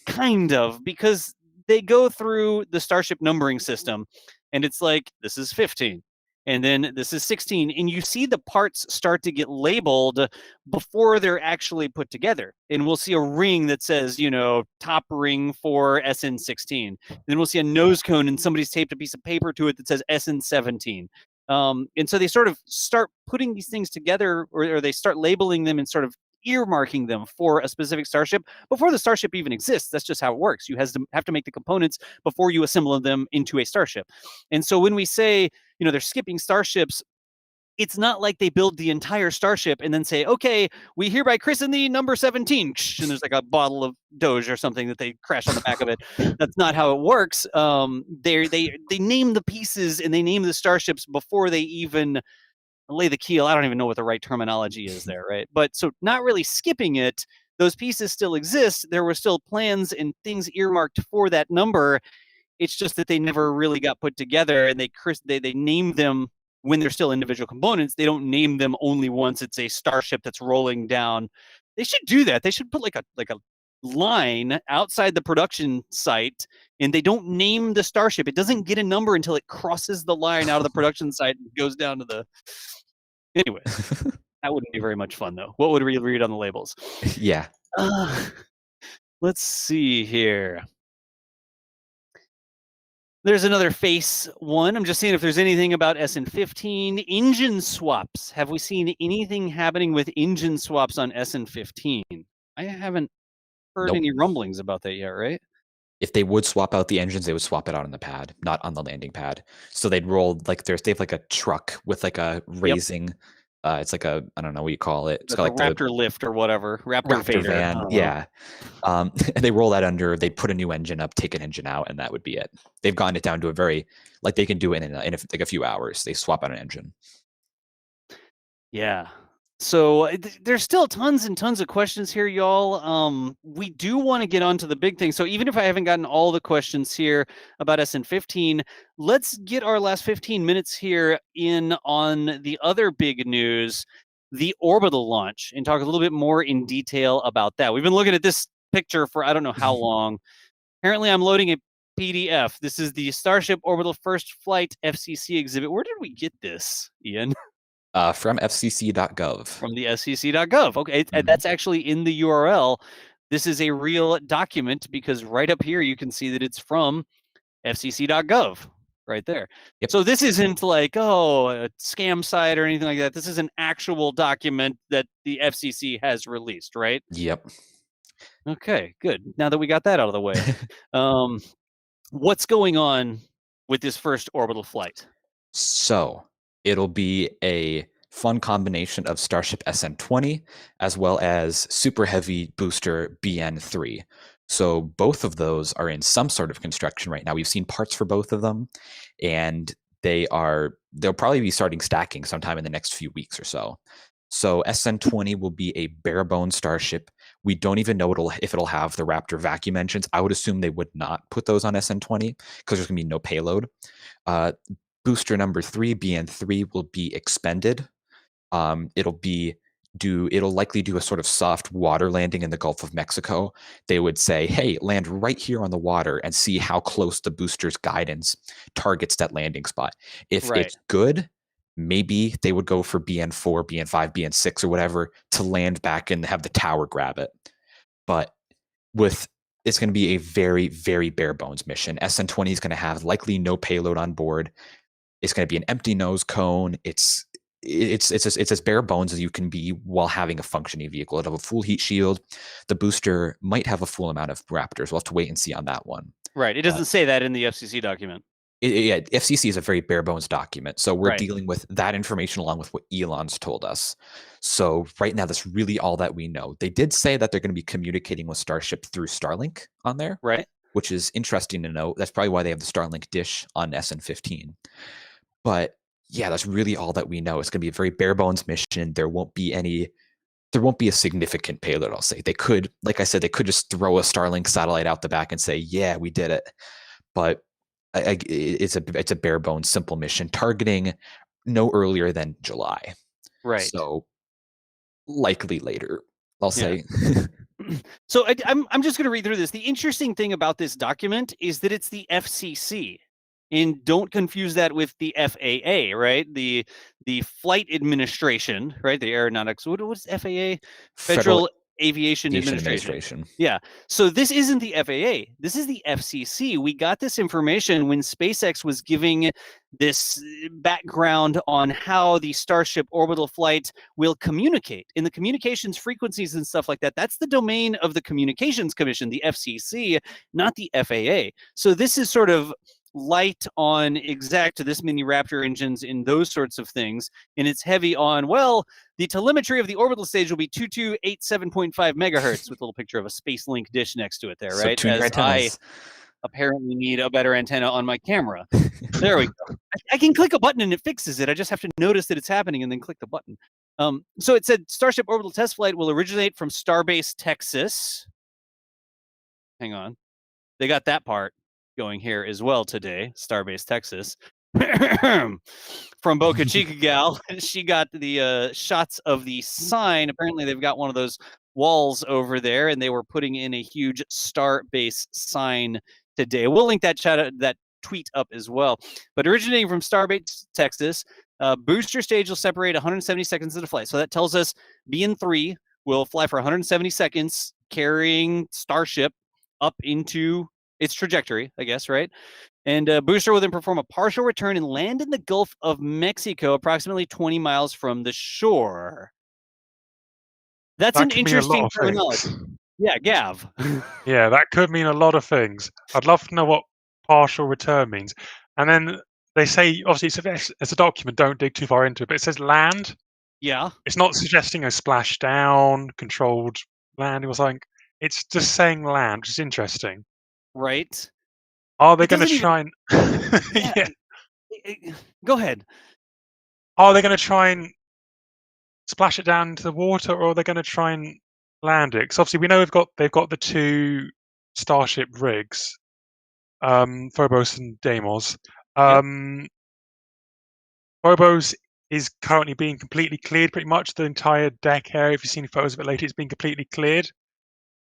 Kind of, because they go through the Starship numbering system, and it's like, this is 15. And then this is 16, and you see the parts start to get labeled before they're actually put together. And we'll see a ring that says, top ring for SN16. Then we'll see a nose cone, and somebody's taped a piece of paper to it that says SN17. And so they sort of start putting these things together, or they start labeling them and sort of earmarking them for a specific starship before the starship even exists. That's just how it works. You have to make the components before you assemble them into a starship. And so when we say, they're skipping starships, it's not like they build the entire starship and then say, okay, we hereby christen the number 17, and there's like a bottle of Doge or something that they crash on the back of it. That's not how it works. They name the pieces and they name the starships before they even lay the keel. I don't even know what the right terminology is there, right? But so not really skipping it. Those pieces still exist. There were still plans and things earmarked for that number. It's just that they never really got put together, and they name them when they're still individual components. They don't name them only once it's a starship that's rolling down. They should do that. They should put like a line outside the production site, and they don't name the starship. It doesn't get a number until it crosses the line out of the production site and goes down to the... Anyway, that wouldn't be very much fun, though. What would we read on the labels? Yeah. Let's see here. There's another face one. I'm just seeing if there's anything about SN15. Engine swaps. Have we seen anything happening with engine swaps on SN15? I haven't heard any rumblings about that yet, right? If they would swap out the engines, they would swap it out on the pad, not on the landing pad. So they'd roll like they have like a truck with like a raising It's like a, I don't know what you call it. It's The got like Raptor lift or whatever. Raptor Raptor Vader. I van. don't know. Yeah. They roll that under, they put a new engine up, take an engine out, and that would be it. They've gotten it down to a very, like they can do it in like a few hours. They swap out an engine. Yeah. So there's still tons and tons of questions here, y'all. We do want to get on to the big thing. So even if I haven't gotten all the questions here about SN15, let's get our last 15 minutes here in on the other big news, the orbital launch, and talk a little bit more in detail about that. We've been looking at this picture for I don't know how long. Apparently, I'm loading a PDF. This is the Starship Orbital First Flight FCC exhibit. Where did we get this, Ian? From fcc.gov. From the scc.gov. Okay, that's actually in the URL. This is a real document because right up here you can see that it's from fcc.gov right there. Yep. So this isn't like, oh, a scam site or anything like that. This is an actual document that the FCC has released, right? Yep. Okay, good. Now that we got that out of the way, what's going on with this first orbital flight? So it'll be a fun combination of Starship SN20 as well as Super Heavy booster BN3. So both of those are in some sort of construction right now. We've seen parts for both of them, and they'll probably be starting stacking sometime in the next few weeks or so. So SN20 will be a bare bones Starship. We don't even know if it'll have the Raptor vacuum engines. I would assume they would not put those on SN20 because there's going to be no payload. Booster number 3, BN3, will be expended. It'll likely do a sort of soft water landing in the Gulf of Mexico. They would say, hey, land right here on the water and see how close the booster's guidance targets that landing spot. If it's good, maybe they would go for BN4, BN5, BN6 or whatever to land back and have the tower grab it. But it's going to be a very, very bare bones mission. SN20 is going to have likely no payload on board. It's going to be an empty nose cone. It's as bare bones as you can be while having a functioning vehicle. It'll have a full heat shield. The booster might have a full amount of Raptors. We'll have to wait and see on that one. Right. It doesn't say that in the FCC document. FCC is a very bare bones document. So we're Right. dealing with that information along with what Elon's told us. So right now, that's really all that we know. They did say that they're going to be communicating with Starship through Starlink on there, Right. which is interesting to know. That's probably why they have the Starlink dish on SN15. But yeah, that's really all that we know. It's going to be a very bare bones mission. There won't be a significant payload, I'll say. They could, like I said, they could just throw a Starlink satellite out the back and say, yeah, we did it. But it's a bare bones, simple mission targeting no earlier than July. Right. So likely later, I'll say. So I'm just going to read through this. The interesting thing about this document is that it's the FCC. And don't confuse that with the FAA, right? The Flight Administration, right? The Aeronautics. What is FAA? Federal Aviation Administration. Yeah. So this isn't the FAA. This is the FCC. We got this information when SpaceX was giving this background on how the Starship orbital flight will communicate in the communications frequencies and stuff like that. That's the domain of the Communications Commission, the FCC, not the FAA. So this is sort of light on exact this many Raptor engines in those sorts of things, and it's heavy on, well, the telemetry of the orbital stage will be 2287.5 megahertz with a little picture of a SpaceLink dish next to it there, right? So As I apparently need a better antenna on my camera. There we go. I can click a button and it fixes it. I just have to notice that it's happening and then click the button. So it said Starship orbital test flight will originate from Starbase, Texas. Hang on. They got that part going here as well today, Starbase, Texas. From Boca Chica gal, she got the shots of the sign. Apparently they've got one of those walls over there, and they were putting in a huge Starbase sign today. We'll link that tweet up as well. But originating from Starbase, Texas, booster stage will separate 170 seconds of the flight. So that tells us BN3 will fly for 170 seconds, carrying Starship up into its trajectory, I guess, right? And booster will then perform a partial return and land in the Gulf of Mexico, approximately 20 miles from the shore. That's an interesting terminology. Yeah, Gav. Yeah, that could mean a lot of things. I'd love to know what partial return means. And then they say, obviously, it's a document, don't dig too far into it, but it says land. Yeah. It's not suggesting a splashdown, controlled landing or something. It's just saying land, which is interesting. Right. Are they It going to doesn't even. try and? Yeah. Yeah. Go ahead. Are they going to try and splash it down into the water, or are they going to try and land it? Because obviously we know they've got the 2 Starship rigs, Phobos and Deimos. Yep. Phobos is currently being completely cleared, pretty much the entire deck area. If you've seen photos of it later, it's been completely cleared.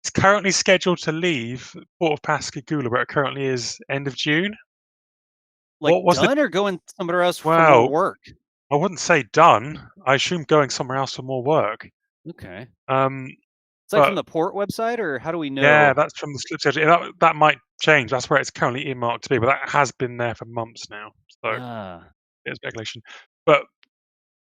It's currently scheduled to leave Port of Pascagoula, where it currently is, end of June. Like What was the? done or going somewhere else for more Well, work? I wouldn't say done. I assume going somewhere else for more work. Okay. Um, It's like from but the port website, or how do we yeah, know? that's from the slip schedule. That might change. That's where it's currently earmarked to be, but that has been there for months now. So Ah. it's speculation. But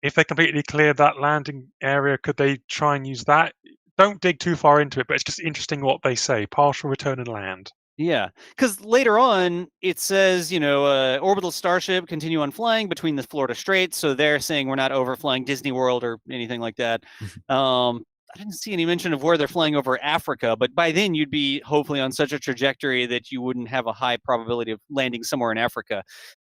if they completely clear that landing area, could they try and use that? Don't dig too far into it, but it's just interesting what they say. Partial return and land. Yeah, because later on it says, orbital Starship continue on flying between the Florida Straits. So they're saying we're not overflying Disney World or anything like that. I didn't see any mention of where they're flying over Africa, but by then you'd be hopefully on such a trajectory that you wouldn't have a high probability of landing somewhere in Africa.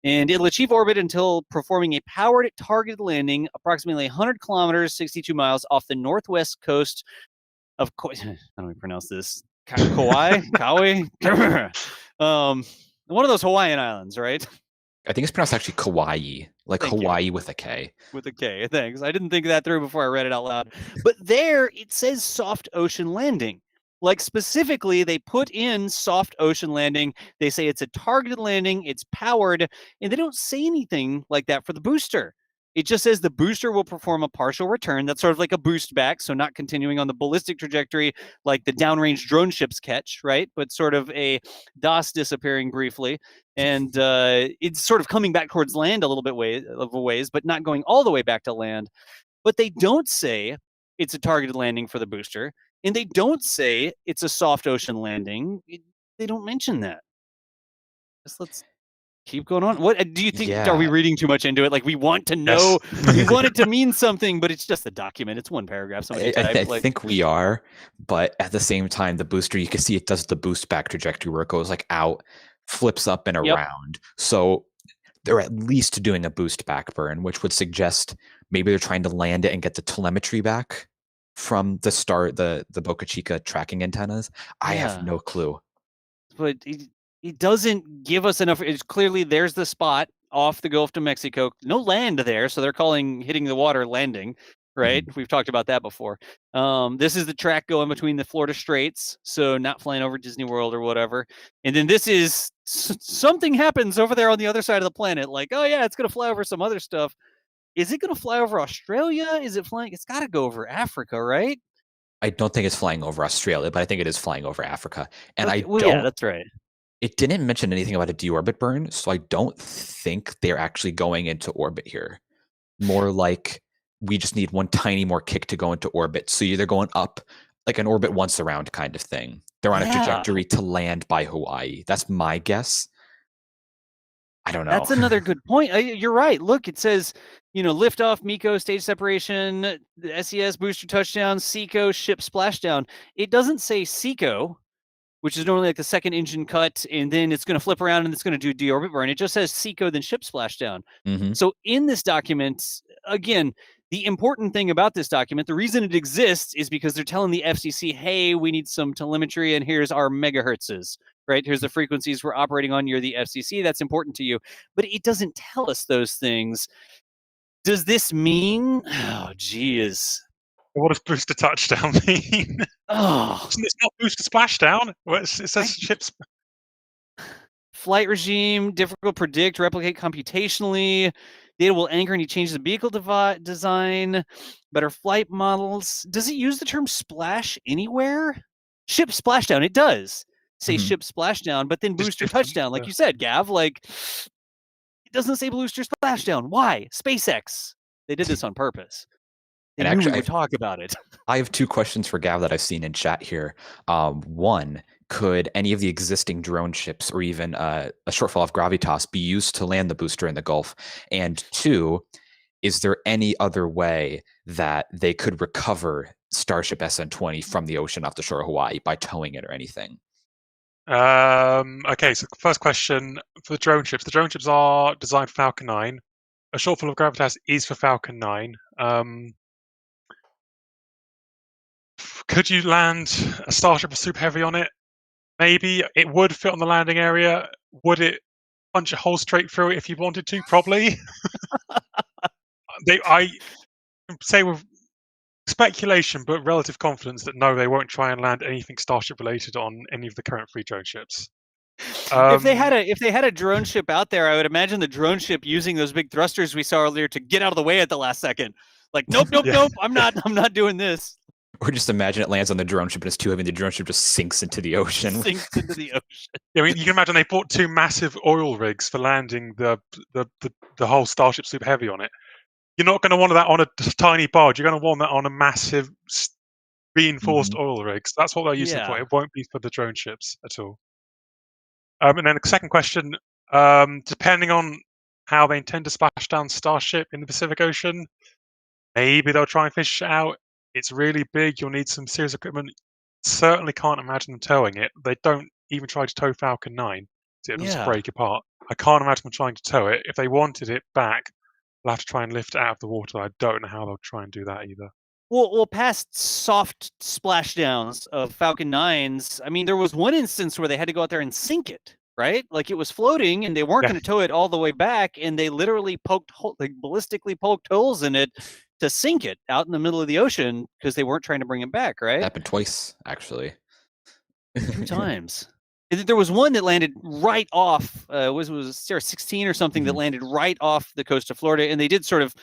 And it'll achieve orbit until performing a powered targeted landing approximately 100 kilometers, 62 miles off the northwest coast of how do we pronounce this? Kauai? One of those Hawaiian islands, right? I think it's pronounced actually Kauai, like Thank you. Hawaii with a K. With a K, thanks. I didn't think that through before I read it out loud. But there it says soft ocean landing. Like specifically, they put in soft ocean landing. They say it's a targeted landing, it's powered, and they don't say anything like that for the booster. It just says the booster will perform a partial return. That's sort of like a boost back, so not continuing on the ballistic trajectory like the downrange drone ships catch, right? But sort of a DOS disappearing briefly, and it's sort of coming back towards land a little bit of a ways, but not going all the way back to land. But they don't say it's a targeted landing for the booster, and they don't say it's a soft ocean landing. They don't mention that. Just let's keep going on. What do you think? Are we Yeah. reading too much into it? Like we want to know, we want it to mean something, but it's just a document. It's one paragraph. Somebody I typed. think we are, but at the same time, the booster, you can see it does the boost back trajectory where it goes like out, flips up and Yep. around. So they're at least doing a boost back burn, which would suggest maybe they're trying to land it and get the telemetry back from the Boca Chica tracking antennas. I have no clue. But it doesn't give us enough. It's clearly there's the spot off the Gulf of Mexico. No land there, so they're calling hitting the water landing, right? We've talked about that before. This is the track going between the Florida Straits, so not flying over Disney World or whatever. And then this is something happens over there on the other side of the planet. Like, oh yeah, it's gonna fly over some other stuff. Is it gonna fly over Australia? Is it flying? It's got to go over Africa, right? I don't think it's flying over Australia, but I think it is flying over Africa. And Okay, I well, yeah, don't. that's right. It didn't mention anything about a deorbit burn, so I don't think they're actually going into orbit here. More like we just need one tiny more kick to go into orbit. So you're going up like an orbit once around kind of thing. They're on a trajectory to land by Hawaii. That's my guess. I don't know. That's another good point. You're right. Look, it says, liftoff, MECO, stage separation, the SES booster touchdown, SECO, ship splashdown. It doesn't say SECO, which is normally like the second engine cut, and then it's going to flip around and it's going to do deorbit burn. It just says SECO, then ship splashdown. So in this document, again, the important thing about this document, the reason it exists is because they're telling the FCC, hey, we need some telemetry, and here's our megahertzes, right? Here's the frequencies we're operating on. You're the FCC. That's important to you. But it doesn't tell us those things. Does this mean, oh, geez. What does booster touchdown mean? Oh, It's not booster splashdown. It says ships. Flight regime, difficult to predict, replicate computationally. Data will anchor any changes in vehicle design. Better flight models. Does it use the term splash anywhere? Ship splashdown. It does say ship splashdown, but then booster touchdown, like you said, Gav. Like it doesn't say booster splashdown. Why? SpaceX. They did this on purpose. They knew we would talk about it. I have two questions for Gav that I've seen in chat here. One, could any of the existing drone ships or even a shortfall of gravitas be used to land the booster in the Gulf? And two, is there any other way that they could recover Starship SN20 from the ocean off the shore of Hawaii by towing it or anything? Okay, so first question for the drone ships. The drone ships are designed for Falcon 9. A shortfall of gravitas is for Falcon 9. Could you land a Starship with Super Heavy on it? Maybe. It would fit on the landing area. Would it punch a hole straight through it if you wanted to? Probably. I can say with speculation, but relative confidence that no, they won't try and land anything Starship related on any of the current 3 drone ships. If they had a drone ship out there, I would imagine the drone ship using those big thrusters we saw earlier to get out of the way at the last second. Like, nope, Yeah. nope, I'm not doing this. Or just imagine it lands on the drone ship and it's too heavy, and the drone ship just sinks into the ocean. Sinks into the ocean. I mean, you can imagine they bought 2 massive oil rigs for landing the whole Starship Super Heavy on it. You're not going to want that on a tiny barge. You're going to want that on a massive reinforced oil rig. So that's what they're using it for. Yeah. It won't be for the drone ships at all. And then the second question, depending on how they intend to splash down Starship in the Pacific Ocean, maybe they'll try and fish it out. It's really big. You'll need some serious equipment. Certainly can't imagine them towing it. They don't even try to tow Falcon 9. So it'll just break apart. I can't imagine them trying to tow it. If they wanted it back, they'll have to try and lift it out of the water. I don't know how they'll try and do that either. Well, past soft splashdowns of Falcon 9s, I mean, there was one instance where they had to go out there and sink it, right? Like, it was floating, and they weren't going to tow it all the way back, and they literally ballistically poked holes in it to sink it out in the middle of the ocean because they weren't trying to bring it back, right? It happened twice, actually. 2 times. There was one that landed right off, was there 16 or something that landed right off the coast of Florida, and they did sort of,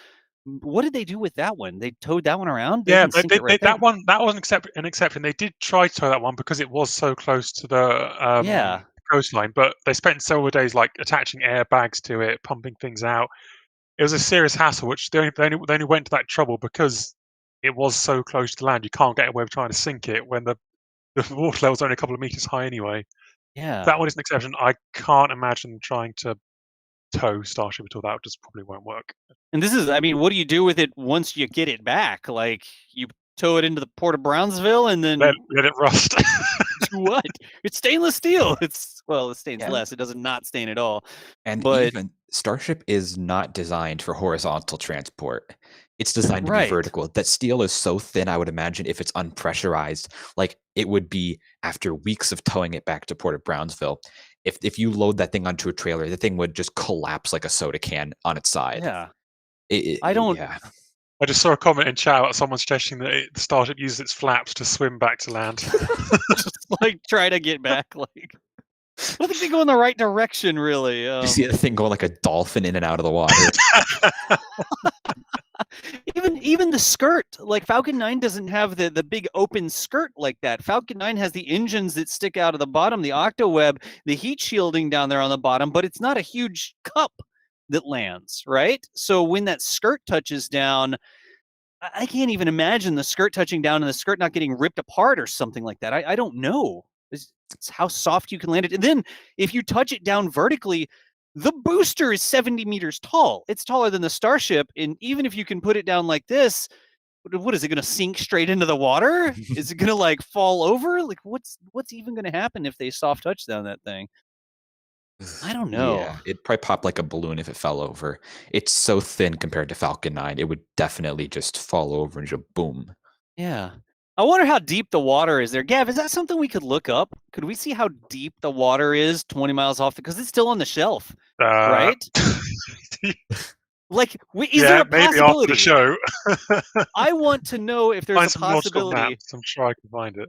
what did they do with that one? They towed that one around? That was an exception. They did try to tow that one because it was so close to the coastline, but they spent several days like attaching airbags to it, pumping things out. It was a serious hassle, which they only went to that trouble because it was so close to land. You can't get away with trying to sink it when the water level's only a couple of meters high anyway. Yeah. That one is an exception. I can't imagine trying to tow Starship at all. That just probably won't work. And this is, I mean, what do you do with it once you get it back? Like, you tow it into the port of Brownsville and then let it rust. do what? It's stainless steel. It stains less. It doesn't not stain at all. But even Starship is not designed for horizontal transport. It's designed to be vertical. That steel is so thin, I would imagine if it's unpressurized, like it would be after weeks of towing it back to Port of Brownsville. If you load that thing onto a trailer, the thing would just collapse like a soda can on its side. Yeah. I just saw a comment in chat about someone suggesting that the Starship uses its flaps to swim back to land. Just like try to get back. Like, I don't think they go in the right direction, really. You see the thing going like a dolphin in and out of the water. Even the skirt, like Falcon 9 doesn't have the big open skirt like that. Falcon 9 has the engines that stick out of the bottom, the octaweb, the heat shielding down there on the bottom, but it's not a huge cup that lands, right? So when that skirt touches down, I can't even imagine the skirt touching down and the skirt not getting ripped apart or something like that. I don't know. It's how soft you can land it. And then if you touch it down vertically, the booster is 70 meters tall. It's taller than the Starship. And even if you can put it down like this, what is it going to sink straight into the water? Is it going to like fall over? Like what's even going to happen if they soft touch down that thing? I don't know. Yeah, it'd probably pop like a balloon if it fell over. It's so thin compared to Falcon 9. It would definitely just fall over and just boom. Yeah. I wonder how deep the water is there. Gav, is that something we could look up? Could we see how deep the water is 20 miles off? Because it's still on the shelf, right? Like, is there a possibility? Maybe after the show. I want to know if there's a possibility I'm sure I can find it.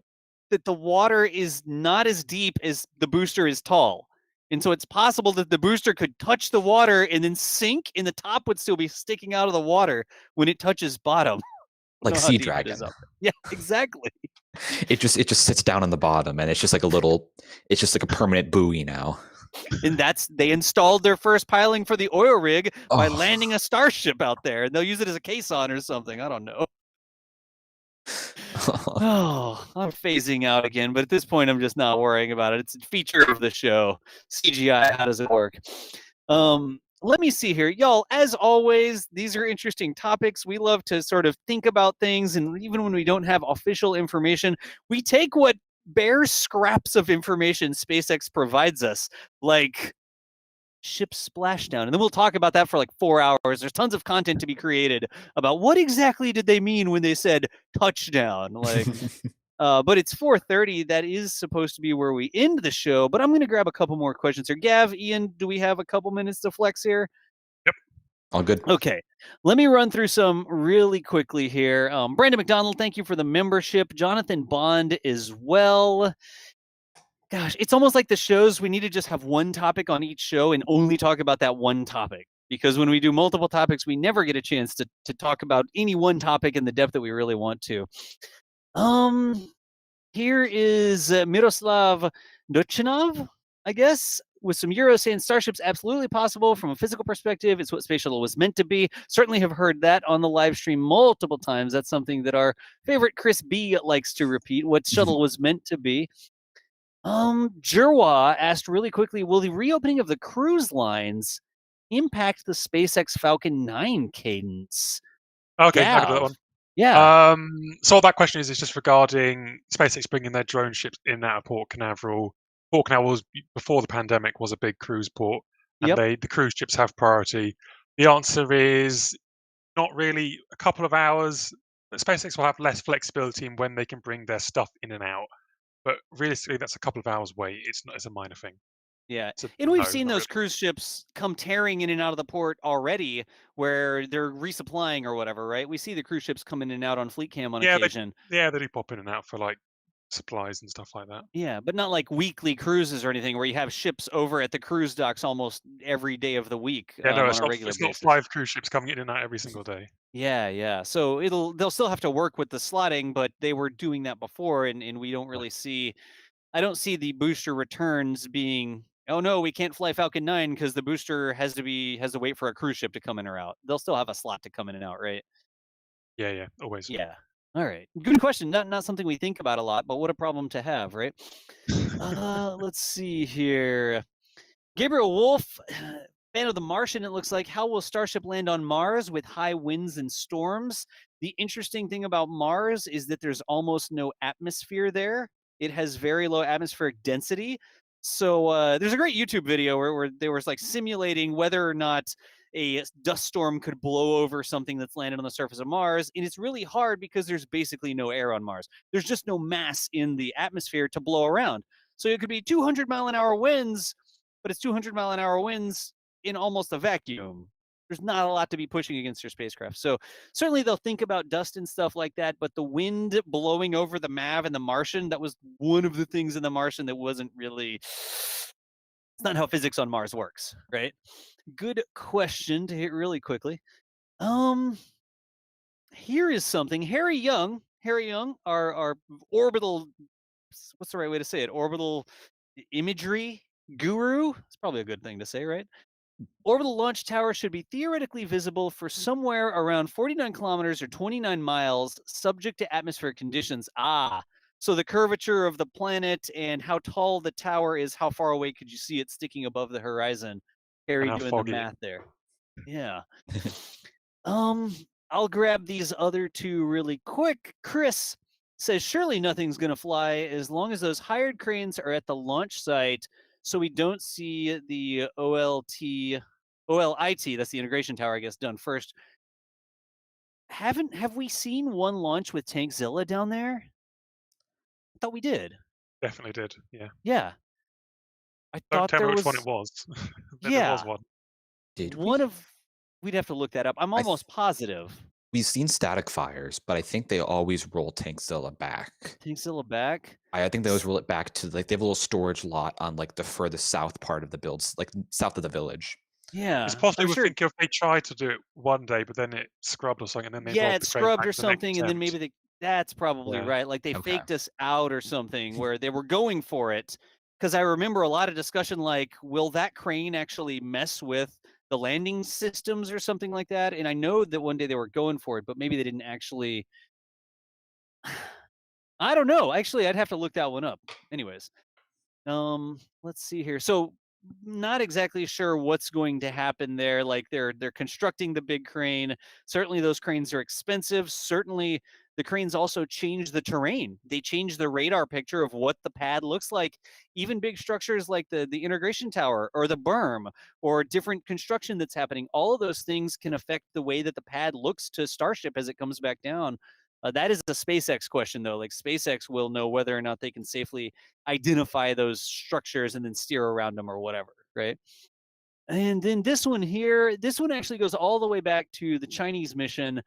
that the water is not as deep as the booster is tall. And so it's possible that the booster could touch the water and then sink, and the top would still be sticking out of the water when it touches bottom. Like Sea Dragon. Yeah, exactly. It just sits down on the bottom, and it's just like a permanent buoy now. And they installed their first piling for the oil rig by landing a Starship out there, and they'll use it as a caisson or something. I don't know. I'm phasing out again, but at this point, I'm just not worrying about it. It's a feature of the show. CGI, how does it work? let me see here. Y'all, as always, these are interesting topics. We love to sort of think about things, and even when we don't have official information, we take what bare scraps of information SpaceX provides us, like ship splashdown. And then we'll talk about that for like 4 hours. There's tons of content to be created about what exactly did they mean when they said touchdown. Like, but it's 4:30. That is supposed to be where we end the show. But I'm going to grab a couple more questions here. Gav, Ian, do we have a couple minutes to flex here? All good. Okay, let me run through some really quickly here. Brandon McDonald, thank you for the membership. Jonathan Bond as well. Gosh, it's almost like the shows, we need to just have one topic on each show and only talk about that one topic. Because when we do multiple topics, we never get a chance to talk about any one topic in the depth that we really want to. Here is Miroslav Duchinov, I guess, with some Euros saying Starship's absolutely possible from a physical perspective. It's what Space Shuttle was meant to be. Certainly have heard that on the live stream multiple times. That's something that our favorite Chris B likes to repeat, what Shuttle was meant to be. Jerwa asked really quickly, will the reopening of the cruise lines impact the SpaceX Falcon 9 cadence? Okay, I can do that Gav. one. Yeah. So that question is just regarding SpaceX bringing their drone ships in and out of Port Canaveral. Port Canaveral was, before the pandemic, was a big cruise port, and Yep. the cruise ships have priority. The answer is not really. A couple of hours. But SpaceX will have less flexibility in when they can bring their stuff in and out. But realistically, that's a couple of hours wait. It's not. It's a minor thing. Yeah. So And we've no, seen not those really. cruise ships come tearing in and out of the port already where they're resupplying or whatever, right? We see the cruise ships come in and out on Fleet Cam on occasion. They do pop in and out for like supplies and stuff like that. Yeah, but not like weekly cruises or anything where you have ships over at the cruise docks almost every day of the week Yeah, no, on a regular it's not basis. 5 cruise ships coming in and out every single day. Yeah. So they'll still have to work with the slotting, but they were doing that before, and we don't really see. I don't see the booster returns being. Oh no, we can't fly Falcon 9 because the booster has to wait for a cruise ship to come in or out. They'll still have a slot to come in and out, right? Yeah, always. Yeah. All right. Good question. Not something we think about a lot, but what a problem to have, right? Let's see here. Gabriel Wolf, fan of The Martian, it looks like. How will Starship land on Mars with high winds and storms? The interesting thing about Mars is that there's almost no atmosphere there. It has very low atmospheric density. So there's a great YouTube video where they were like simulating whether or not a dust storm could blow over something that's landed on the surface of Mars. And it's really hard because there's basically no air on Mars. There's just no mass in the atmosphere to blow around. So it could be 200-mile-an-hour winds, but it's 200-mile-an-hour winds in almost a vacuum. There's not a lot to be pushing against your spacecraft. So certainly they'll think about dust and stuff like that, but the wind blowing over the MAV and the Martian, that was one of the things in the Martian that wasn't really, it's not how physics on Mars works, right? Good question to hit really quickly. Here is something. Harry Young, our orbital, what's the right way to say it? Orbital imagery guru. It's probably a good thing to say, right? Orbital launch tower should be theoretically visible for somewhere around 49 kilometers or 29 miles, subject to atmospheric conditions. So the curvature of the planet and how tall the tower is, how far away could you see it sticking above the horizon? Harry how doing the foggy. math there. Yeah. I'll grab these other two really quick. Chris says, surely nothing's going to fly as long as those hired cranes are at the launch site, so we don't see the OLIT, that's the integration tower, I guess, done first. Have we seen one launch with Tankzilla down there? I thought we did. Definitely did, yeah. Yeah. I Don't thought tell there me was which one it was. There Yeah. was one. Did one we? of we'd have to look that up. I'm almost positive. We've seen static fires, but I think they always roll Tankzilla back. Tankzilla back? I think they always roll it back to like they have a little storage lot on like the furthest south part of the builds, like south of the village. Yeah. It's possible I'm we sure think if they tried to do it one day, but then it scrubbed or something, and then they rolled it's the crane scrubbed back or to the next something, and then attempt. maybe that's probably Yeah. right. Like they Okay. faked us out or something where they were going for it. Because I remember a lot of discussion like, will that crane actually mess with the landing systems or something like that? And I know that one day they were going for it, but maybe they didn't actually. I don't know. Actually, I'd have to look that one up. Anyways, let's see here. So not exactly sure what's going to happen there. Like they're constructing the big crane. Certainly those cranes are expensive. Certainly the cranes also change the terrain. They change the radar picture of what the pad looks like. Even big structures like the integration tower or the berm or different construction that's happening, all of those things can affect the way that the pad looks to Starship as it comes back down. That is a SpaceX question, though. Like SpaceX will know whether or not they can safely identify those structures and then steer around them or whatever, right? And then this one here, this one actually goes all the way back to the Chinese mission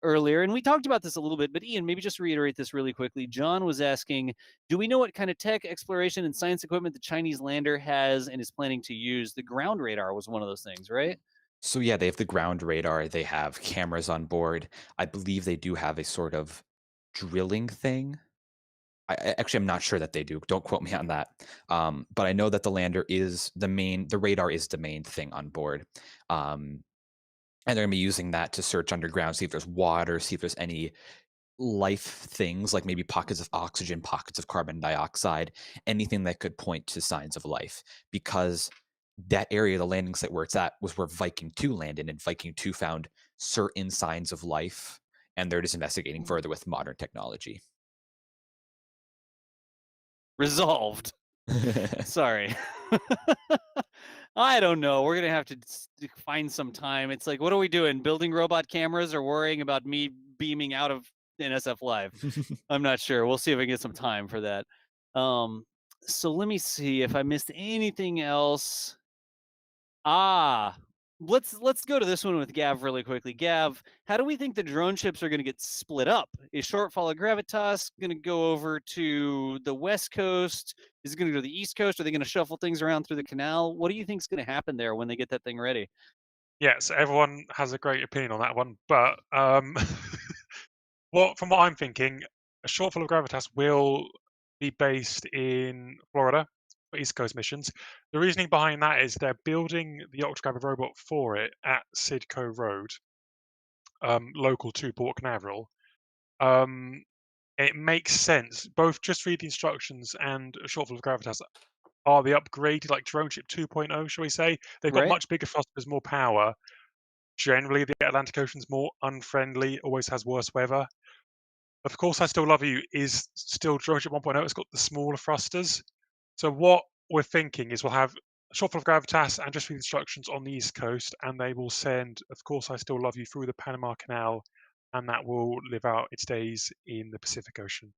earlier. And we talked about this a little bit, but Ian, maybe just reiterate this really quickly. John was asking, do we know what kind of tech, exploration, and science equipment the Chinese lander has and is planning to use? The ground radar was one of those things, right? So yeah, they have the ground radar. They have cameras on board. I believe they do have a sort of drilling thing. Actually, I'm not sure that they do. Don't quote me on that. But I know that the lander is the radar is the main thing on board. And they're going to be using that to search underground, see if there's water, see if there's any life things like maybe pockets of oxygen, pockets of carbon dioxide, anything that could point to signs of life. Because that area, the landing site where it's at, was where Viking 2 landed, and Viking 2 found certain signs of life, and they're just investigating further with modern technology. Resolved. Sorry. I don't know. We're going to have to find some time. It's like, what are we doing? Building robot cameras or worrying about me beaming out of NSF Live? I'm not sure. We'll see if I get some time for that. So let me see if I missed anything else. Let's go to this one with Gav really quickly. Gav, how do we think the drone ships are going to get split up? Is Shortfall of Gravitas going to go over to the West Coast? Is it going to go to the East Coast? Are they going to shuffle things around through the canal? What do you think is going to happen there when they get that thing ready? Yes, everyone has a great opinion on that one, but from what I'm thinking, a Shortfall of Gravitas will be based in Florida for East Coast missions. The reasoning behind that is they're building the Octogravity robot for it at Sidco Road, local to Port Canaveral. It makes sense. Both Just Read the Instructions and a Shortfall of Gravitas are the upgraded, like drone ship 2.0, shall we say? They've got Right. much bigger thrusters, more power. Generally, the Atlantic Ocean's more unfriendly, always has worse weather. Of course, I Still Love You is still drone ship 1.0. It's got the smaller thrusters. So what we're thinking is we'll have Shortfall of Gravitas and Just Read the Instructions on the East Coast, and they will send Of Course I Still Love You through the Panama Canal, and that will live out its days in the Pacific Ocean.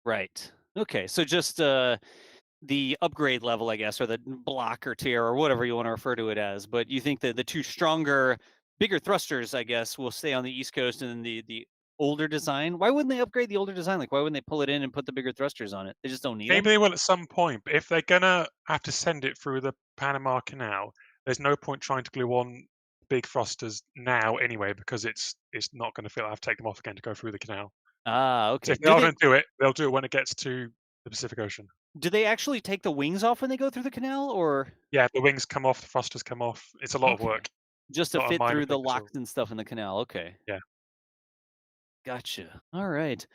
Right. Okay. So just the upgrade level, I guess, or the blocker tier, or whatever you want to refer to it as. But you think that the two stronger, bigger thrusters, I guess, will stay on the East Coast, and then the older design. Why wouldn't they upgrade the older design? Like, why wouldn't they pull it in and put the bigger thrusters on it? They just don't need Maybe them. they will at some point, but if they're gonna have to send it through the Panama Canal, there's no point trying to glue on big thrusters now anyway, because it's not going to feel. I have to take them off again to go through the canal. So Okay. if they are going to do it, they'll do it when it gets to the Pacific Ocean. Do they actually take the wings off when they go through the canal, or Yeah, the wings come off, the thrusters come off. It's a lot of work. just to Not a fit minor through the thing at all. locks and stuff in the canal? Okay. Yeah. Gotcha. All right.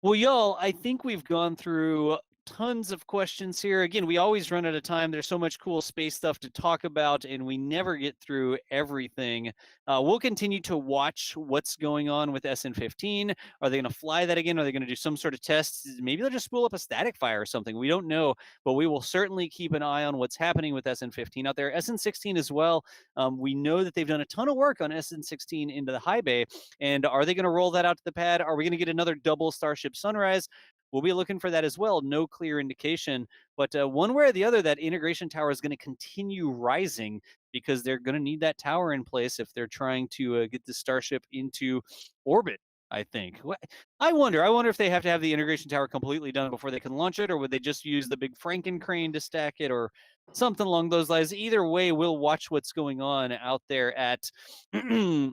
Well, y'all, I think we've gone through tons of questions here. Again, we always run out of time. There's so much cool space stuff to talk about, and we never get through everything. We'll continue to watch what's going on with SN15. Are they going to fly that again? Are they going to do some sort of tests? Maybe they'll just spool up a static fire or something. We don't know, but we will certainly keep an eye on what's happening with SN15 out there. SN16 as well. We know that they've done a ton of work on SN16 into the high bay. And are they going to roll that out to the pad? Are we going to get another double Starship Sunrise? We'll be looking for that as well. No clear indication, but one way or the other, that integration tower is going to continue rising because they're going to need that tower in place if they're trying to get the Starship into orbit. I think. I wonder if they have to have the integration tower completely done before they can launch it, or would they just use the big Franken crane to stack it, or something along those lines. Either way, we'll watch what's going on out there at the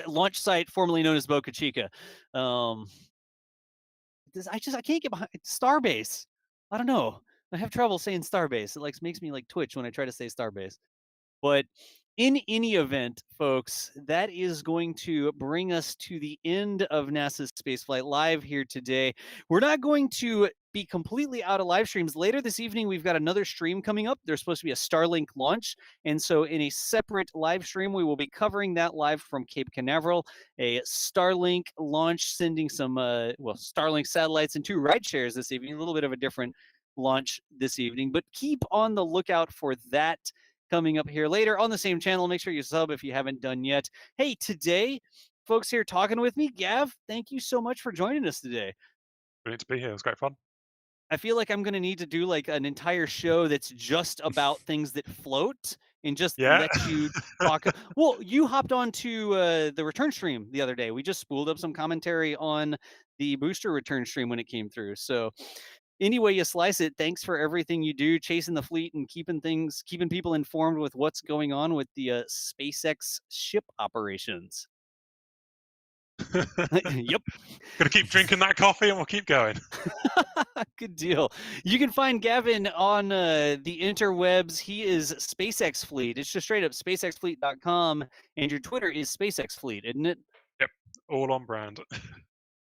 launch site formerly known as Boca Chica. I can't get behind Starbase. I don't know. I have trouble saying Starbase. It makes me like twitch when I try to say Starbase. But in any event, folks, that is going to bring us to the end of NASA's Spaceflight Live here today. We're not going to be completely out of live streams. Later this evening, we've got another stream coming up. There's supposed to be a Starlink launch. And so in a separate live stream, we will be covering that live from Cape Canaveral, a Starlink launch, sending some, Starlink satellites and 2 ride shares this evening, a little bit of a different launch this evening. But keep on the lookout for that coming up here later on the same channel. Make sure you sub if you haven't done yet. Hey, today, folks here talking with me, Gav, thank you so much for joining us today. Brilliant to be here. It was great fun. I feel like I'm going to need to do like an entire show that's just about things that float and just let you talk. Well, you hopped onto the return stream the other day. We just spooled up some commentary on the booster return stream when it came through. So any way you slice it, thanks for everything you do, chasing the fleet and keeping people informed with what's going on with the SpaceX ship operations. Yep. Gonna keep drinking that coffee and we'll keep going. Good deal. You can find Gavin on the interwebs. He is SpaceX Fleet. It's just straight up spacexfleet.com, and your Twitter is SpaceX Fleet, isn't it? Yep, all on brand.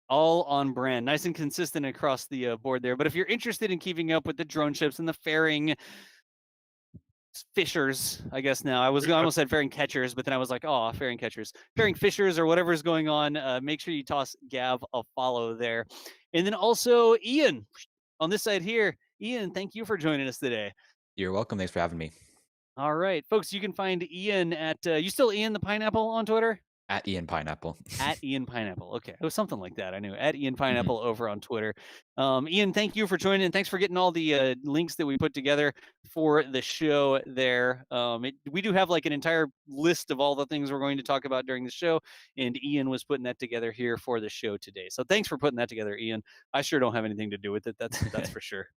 All on brand. Nice and consistent across the board there. But if you're interested in keeping up with the drone ships and the fairing fishers, I guess now. I almost said fairing catchers, but then I was like, oh, fairing catchers. Fairing fishers or whatever's going on, make sure you toss Gav a follow there. And then also Ian on this side here. Ian, thank you for joining us today. You're welcome. Thanks for having me. All right, folks, you can find Ian at, you still Ian the Pineapple on Twitter? At Ian Pineapple. At Ian Pineapple. Okay, it was something like that. I knew. At Ian Pineapple over on Twitter. Ian, thank you for joining, and thanks for getting all the links that we put together for the show there. We do have like an entire list of all the things we're going to talk about during the show, and Ian was putting that together here for the show today. So thanks for putting that together, Ian. I sure don't have anything to do with it. That's for sure.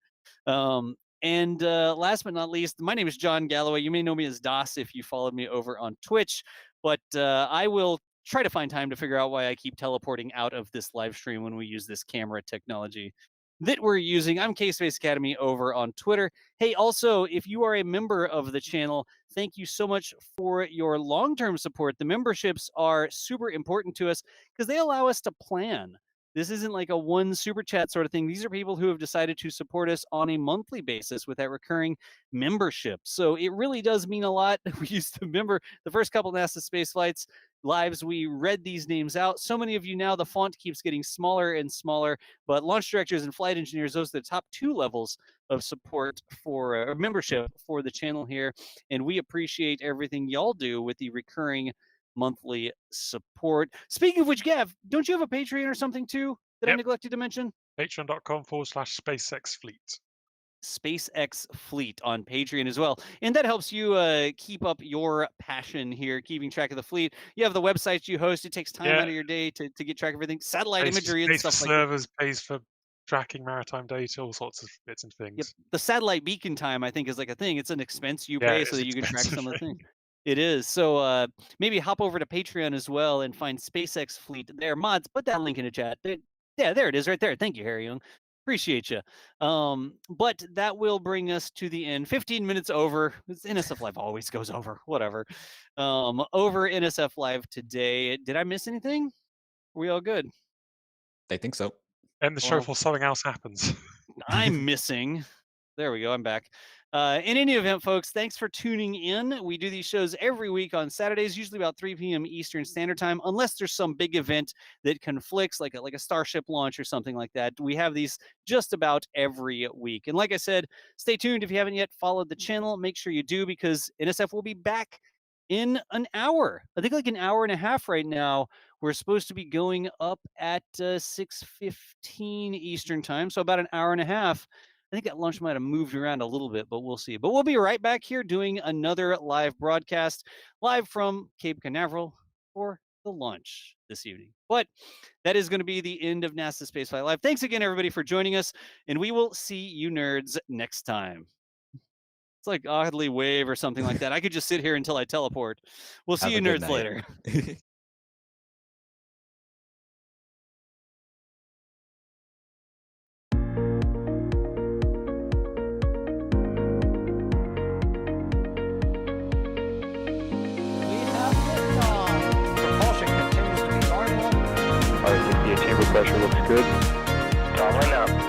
And last but not least, my name is John Galloway. You may know me as DOS if you followed me over on Twitch, but I will try to find time to figure out why I keep teleporting out of this live stream when we use this camera technology that we're using. I'm K-Space Academy over on Twitter. Hey, also, if you are a member of the channel, thank you so much for your long-term support. The memberships are super important to us because they allow us to plan. This isn't like a one super chat sort of thing. These are people who have decided to support us on a monthly basis with that recurring membership. So it really does mean a lot. We used to remember the first couple NASA space flights lives, we read these names out. So many of you now, the font keeps getting smaller and smaller, but launch directors and flight engineers, those are the top 2 levels of support for membership for the channel here. And we appreciate everything y'all do with the recurring monthly support. Speaking of which, Gav, don't you have a Patreon or something too that I neglected to mention? Patreon.com/SpaceXFleet. SpaceX Fleet on Patreon as well. And that helps you keep up your passion here, keeping track of the fleet. You have the websites you host. It takes time out of your day to get track of everything. Satellite imagery and stuff like that. Servers pays for tracking maritime data, all sorts of bits and things. Yep. The satellite beacon time, I think, is like a thing. It's an expense you pay so that you can track some of the things. It is. So maybe hop over to Patreon as well and find SpaceX Fleet there. Mods, put that link in the chat. Yeah, there it is right there. Thank you, Harry Young. Appreciate you. But that will bring us to the end. 15 minutes over. NSF Live always goes over. Whatever. Over NSF Live today. Did I miss anything? Are we all good? I think so. End the show before something else happens. I'm missing. There we go. I'm back. In any event, folks, thanks for tuning in. We do these shows every week on Saturdays, usually about 3 p.m. Eastern Standard Time, unless there's some big event that conflicts, like a Starship launch or something like that. We have these just about every week. And like I said, stay tuned. If you haven't yet followed the channel, make sure you do, because NSF will be back in an hour. I think like an hour and a half right now. We're supposed to be going up at 6:15 Eastern Time, so about an hour and a half. I think that launch might have moved around a little bit, but we'll see. But we'll be right back here doing another live broadcast, live from Cape Canaveral for the launch this evening. But that is going to be the end of NASA Spaceflight Live. Thanks again, everybody, for joining us, and we will see you nerds next time. It's like oddly wave or something like that. I could just sit here until I teleport. We'll see you nerds later. Chamber pressure looks good. Following up.